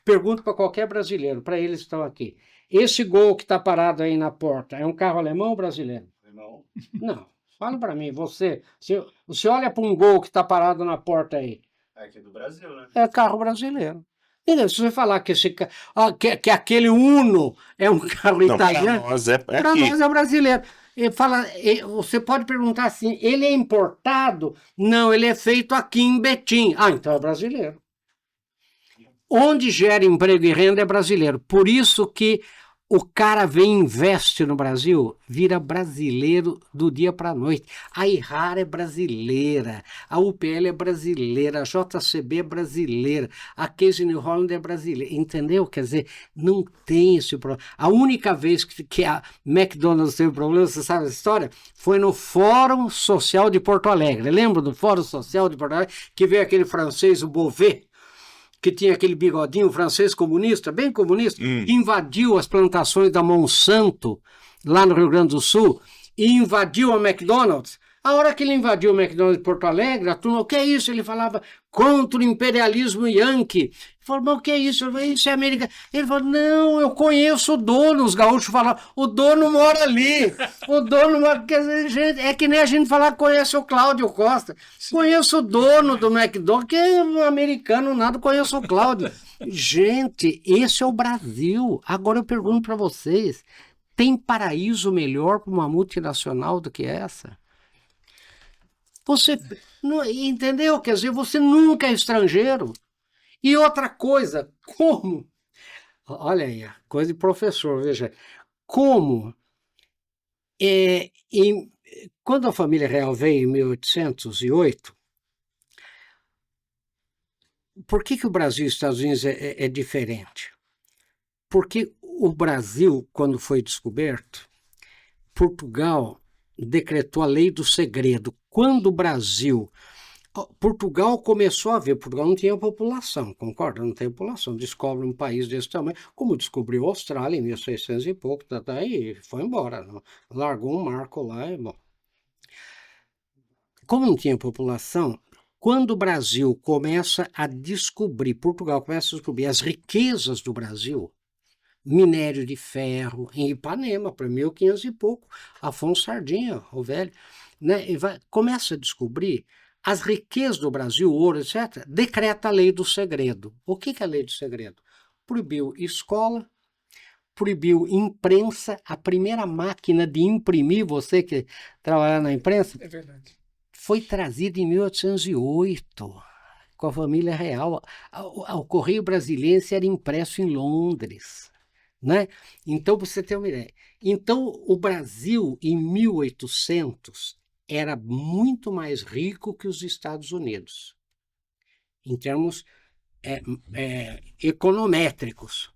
Pergunto para qualquer brasileiro, para eles que estão aqui. Esse Gol que está parado aí na porta, é um carro alemão ou brasileiro? Não. Não. Fala para mim, você olha para um Gol que está parado na porta aí. É aqui do Brasil, né? É carro brasileiro. Entendeu? Se você falar que, que aquele Uno é um carro italiano, para nós é para aqui. nós é brasileiro. Você pode perguntar assim, ele é importado? Não, ele é feito aqui em Betim. Então é brasileiro. Onde gera emprego e renda é brasileiro. Por isso que o cara vem e investe no Brasil, vira brasileiro do dia para a noite. A Ihar é brasileira, a UPL é brasileira, a JCB é brasileira, a Case New Holland é brasileira. Entendeu? Quer dizer, não tem esse problema. A única vez que a McDonald's teve problema, você sabe a história? Foi no Fórum Social de Porto Alegre. Lembra do Fórum Social de Porto Alegre? Que veio aquele francês, o Beauvais, que tinha aquele bigodinho francês comunista, bem comunista, que invadiu as plantações da Monsanto, lá no Rio Grande do Sul, e invadiu a McDonald's. A hora que ele invadiu o McDonald's de Porto Alegre, a turma, o que é isso? Ele falava contra o imperialismo yankee. Ele falou, mas o que é isso? Eu falei, isso é americano. Ele falou, não, eu conheço o dono. Os gaúchos falavam, o dono mora ali. O dono mora... Quer dizer, gente, é que nem a gente falar que conhece o Cláudio Costa. Conheço o dono do McDonald's, que é um americano, nada, conheço o Cláudio. Gente, esse é o Brasil. Agora eu pergunto para vocês, tem paraíso melhor para uma multinacional do que essa? Você entendeu? Quer dizer, você nunca é estrangeiro. E outra coisa, como? Olha aí, coisa de professor, veja. Como? Quando a família real veio em 1808, por que o Brasil e os Estados Unidos é diferente? Porque o Brasil, quando foi descoberto, Portugal decretou a lei do segredo. Quando o Brasil... Portugal começou a ver, Portugal não tinha população, concorda? Não tem população. Descobre um país desse tamanho, como descobriu a Austrália em 1600 e pouco, e foi embora. Largou um marco lá e bom. Como não tinha população, quando o Brasil começa a descobrir, Portugal começa a descobrir as riquezas do Brasil, minério de ferro em Ipanema, para 1500 e pouco, Afonso Sardinha, o velho, né? Começa a descobrir, as riquezas do Brasil, ouro, etc., decreta a lei do segredo. O que é a lei do segredo? Proibiu escola, proibiu imprensa, a primeira máquina de imprimir, você que trabalha na imprensa, É verdade. foi trazida em 1808, com a família real. O Correio Brasiliense era impresso em Londres, né? Então, para você ter uma ideia. Então, o Brasil, em 1800, era muito mais rico que os Estados Unidos, em termos econométricos.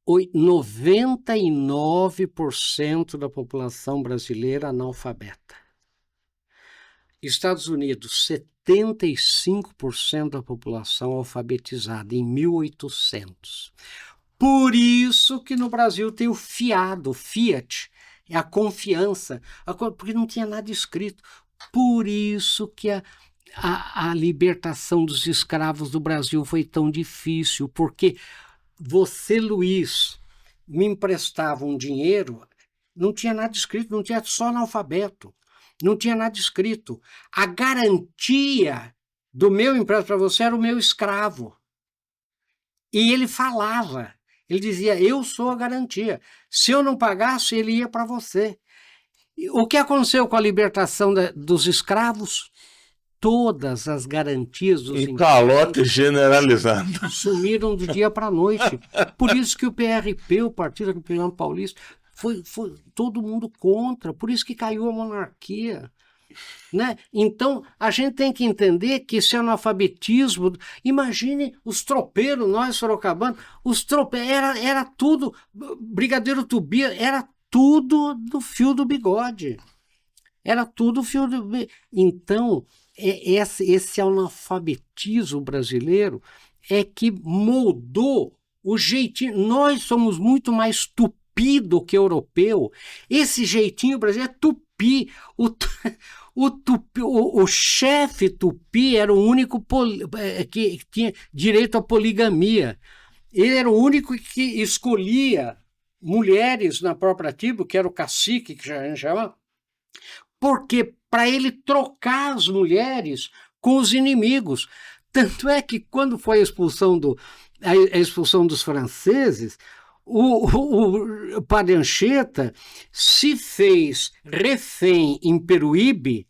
99% da população brasileira analfabeta. Estados Unidos, 75% da população alfabetizada em 1800. Por isso que no Brasil tem o fiado, Fiat, é a confiança, porque não tinha nada escrito. Por isso que a libertação dos escravos do Brasil foi tão difícil, porque você, Luiz, me emprestava um dinheiro, não tinha nada escrito, não tinha só analfabeto, não tinha nada escrito. A garantia do meu empréstimo para você era o meu escravo. E ele falava, ele dizia, eu sou a garantia. Se eu não pagasse, ele ia para você. O que aconteceu com a libertação dos escravos? Todas as garantias dos Um calote generalizado. sumiram do dia para a noite. Por isso que o PRP, o Partido Republicano Paulista, foi todo mundo contra. Por isso que caiu a monarquia. Né? Então, a gente tem que entender que esse analfabetismo... Imagine os tropeiros, nós sorocabanos, os tropeiros, era tudo... Brigadeiro Tubia, era tudo do fio do bigode. Era tudo fio do bigode. Então... Esse analfabetismo brasileiro é que moldou o jeitinho. Nós somos muito mais tupi do que europeu. Esse jeitinho brasileiro é tupi. O chefe tupi era o único que tinha direito à poligamia. Ele era o único que escolhia mulheres na própria tribo, que era o cacique, que a gente chama, porque para ele trocar as mulheres com os inimigos. Tanto é que quando foi a expulsão dos franceses, o Padre Anchieta se fez refém em Peruíbe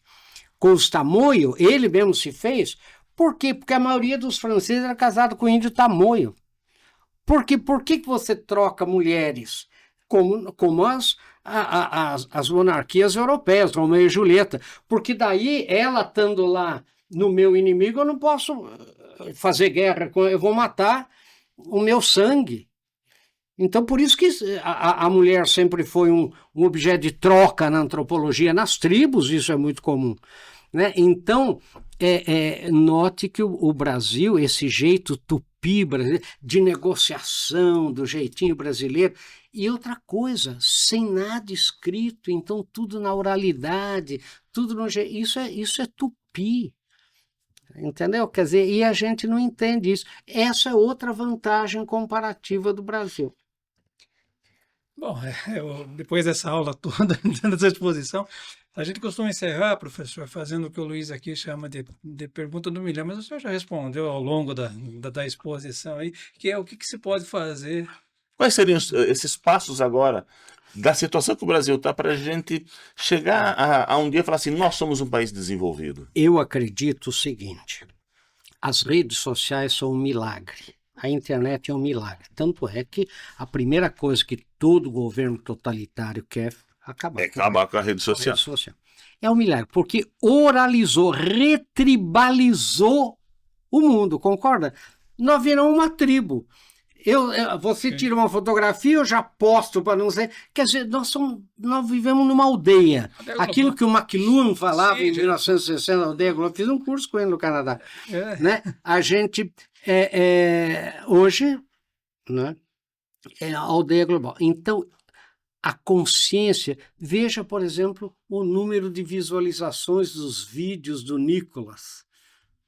com os Tamoio, ele mesmo se fez. Por quê? Porque a maioria dos franceses era casado com índio Tamoio. Por que você troca mulheres como as monarquias europeias, Romeu e Julieta? Porque daí, ela estando lá no meu inimigo, eu não posso fazer guerra, eu vou matar o meu sangue. Então, por isso que a mulher sempre foi um objeto de troca na antropologia, nas tribos, isso é muito comum. Né? Então, note que o Brasil, esse jeito tupi brasileiro, de negociação, do jeitinho brasileiro, e outra coisa, sem nada escrito, então tudo na oralidade, tudo no jeito, isso é tupi. Entendeu? Quer dizer, e a gente não entende isso. Essa é outra vantagem comparativa do Brasil. Bom, depois dessa aula toda, dessa exposição, a gente costuma encerrar, professor, fazendo o que o Luiz aqui chama de pergunta do milhão, mas o senhor já respondeu ao longo da exposição aí, que é o que se pode fazer. Quais seriam esses passos agora da situação que o Brasil está para a gente chegar a um dia e falar assim, nós somos um país desenvolvido? Eu acredito o seguinte, as redes sociais são um milagre. A internet é um milagre. Tanto é que a primeira coisa que todo governo totalitário quer acabar com a rede social. É um milagre, porque oralizou, retribalizou o mundo, concorda? Nós viramos uma tribo. Você tira uma fotografia, eu já posto para não ser... Quer dizer, nós vivemos numa aldeia. Aquilo que o McLuhan falava em 1960, aldeia global, fiz um curso com ele no Canadá. Né? A gente, hoje, né, é a aldeia global. Então, a consciência... Veja, por exemplo, o número de visualizações dos vídeos do Nicolas.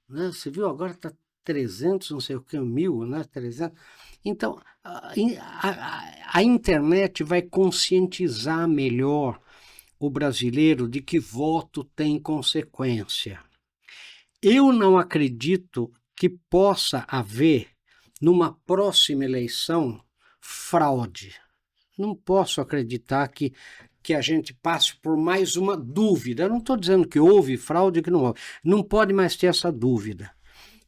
Né? Você viu? Agora está 300, não sei o que, 1000, né? 300... Então, a internet vai conscientizar melhor o brasileiro de que voto tem consequência. Eu não acredito que possa haver, numa próxima eleição, fraude. Não posso acreditar que a gente passe por mais uma dúvida. Eu não estou dizendo que houve fraude, que não houve. Não pode mais ter essa dúvida.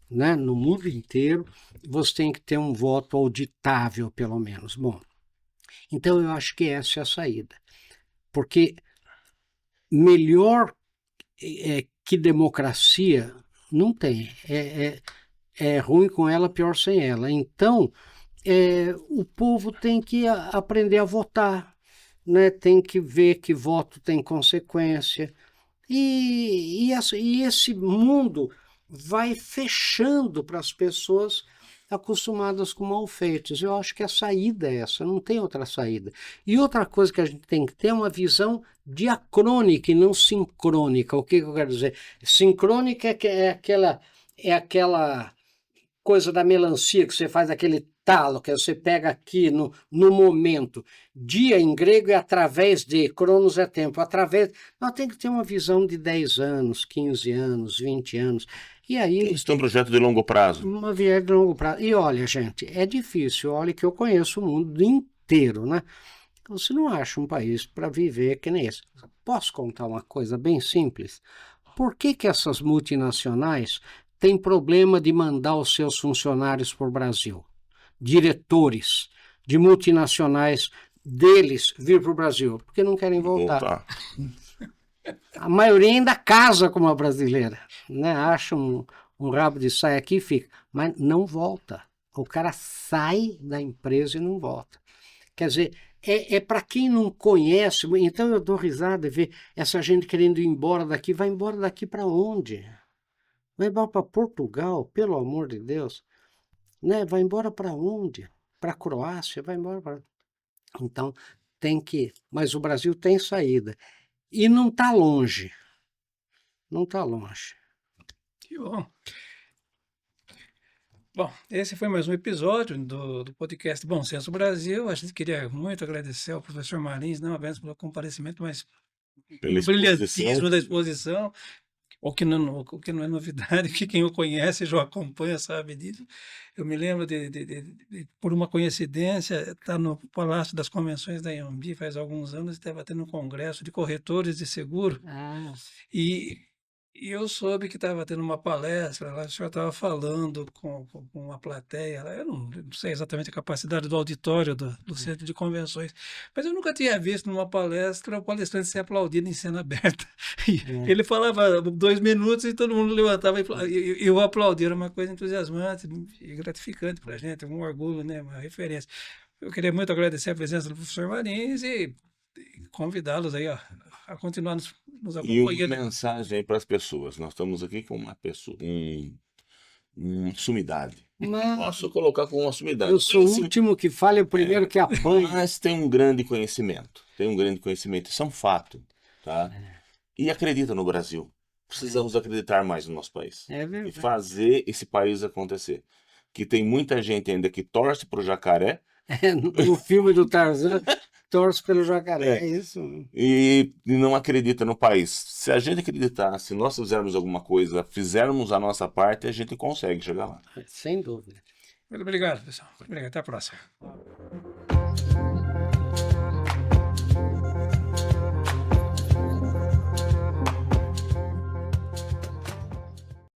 Né? No mundo inteiro, você tem que ter um voto auditável, pelo menos. Bom, então eu acho que essa é a saída. Porque melhor que democracia não tem. É ruim com ela, pior sem ela. Então, o povo tem que aprender a votar, né? Tem que ver que voto tem consequência. E esse mundo vai fechando para as pessoas acostumadas com malfeitos. Eu acho que a saída é essa, não tem outra saída. E outra coisa que a gente tem que ter é uma visão diacrônica e não sincrônica. O que eu quero dizer? Sincrônica é aquela coisa da melancia que você faz aquele talo, que você pega aqui no momento. Dia em grego é através de, cronos é tempo, através. Nós temos que ter uma visão de 10 anos, 15 anos, 20 anos. E aí. Isso tem um projeto de longo prazo. Uma viagem de longo prazo. E olha, gente, é difícil. Olha que eu conheço o mundo inteiro, né? Você não acha um país para viver que nem esse. Posso contar uma coisa bem simples? Por que essas multinacionais têm problema de mandar os seus funcionários para o Brasil? Diretores de multinacionais deles vir para o Brasil, porque não querem voltar. A maioria ainda casa com uma brasileira, né? Acha um rabo de saia aqui e fica, mas não volta. O cara sai da empresa e não volta. Quer dizer, é para quem não conhece. Então eu dou risada de ver essa gente querendo ir embora daqui. Vai embora daqui para onde? Vai embora para Portugal, pelo amor de Deus. Né? Vai embora para onde? Para a Croácia? Vai embora para... Então, tem que... Mas o Brasil tem saída. E não está longe. Não está longe. Que bom. Bom, esse foi mais um episódio do podcast Bom Senso Brasil. A gente queria muito agradecer ao professor Marins, não apenas pelo comparecimento, mas pelo brilhantismo da exposição. O que não é novidade, que quem o conhece já o acompanha sabe disso. Eu me lembro por uma coincidência, estar no Palácio das Convenções da Anhembi faz alguns anos, estava tendo um congresso de corretores de seguro, e eu soube que estava tendo uma palestra lá, o senhor estava falando com uma plateia, eu não sei exatamente a capacidade do auditório do centro de convenções, mas eu nunca tinha visto numa palestra o palestrante ser aplaudido em cena aberta. Ele falava 2 minutos e todo mundo levantava e eu aplaudi, era uma coisa entusiasmante e gratificante para a gente, um orgulho, né, uma referência. Eu queria muito agradecer a presença do professor Marins e convidá-los aí a continuar nos acompanhando. E uma mensagem aí para as pessoas. Nós estamos aqui com uma pessoa, uma sumidade. Posso colocar como uma sumidade. Eu sou o último que fala e o primeiro que apanha. Mas tem um grande conhecimento. Isso é um fato. Tá? E acredita no Brasil. Precisamos acreditar mais no nosso país. É verdade. E fazer esse país acontecer. Que tem muita gente ainda que torce para o jacaré. No filme do Tarzan, torce pelo jacaré, é isso. E não acredita no país. Se a gente acreditar, se nós fizermos alguma coisa, fizermos a nossa parte, a gente consegue chegar lá. Sem dúvida. Muito obrigado, pessoal. Obrigado. Até a próxima.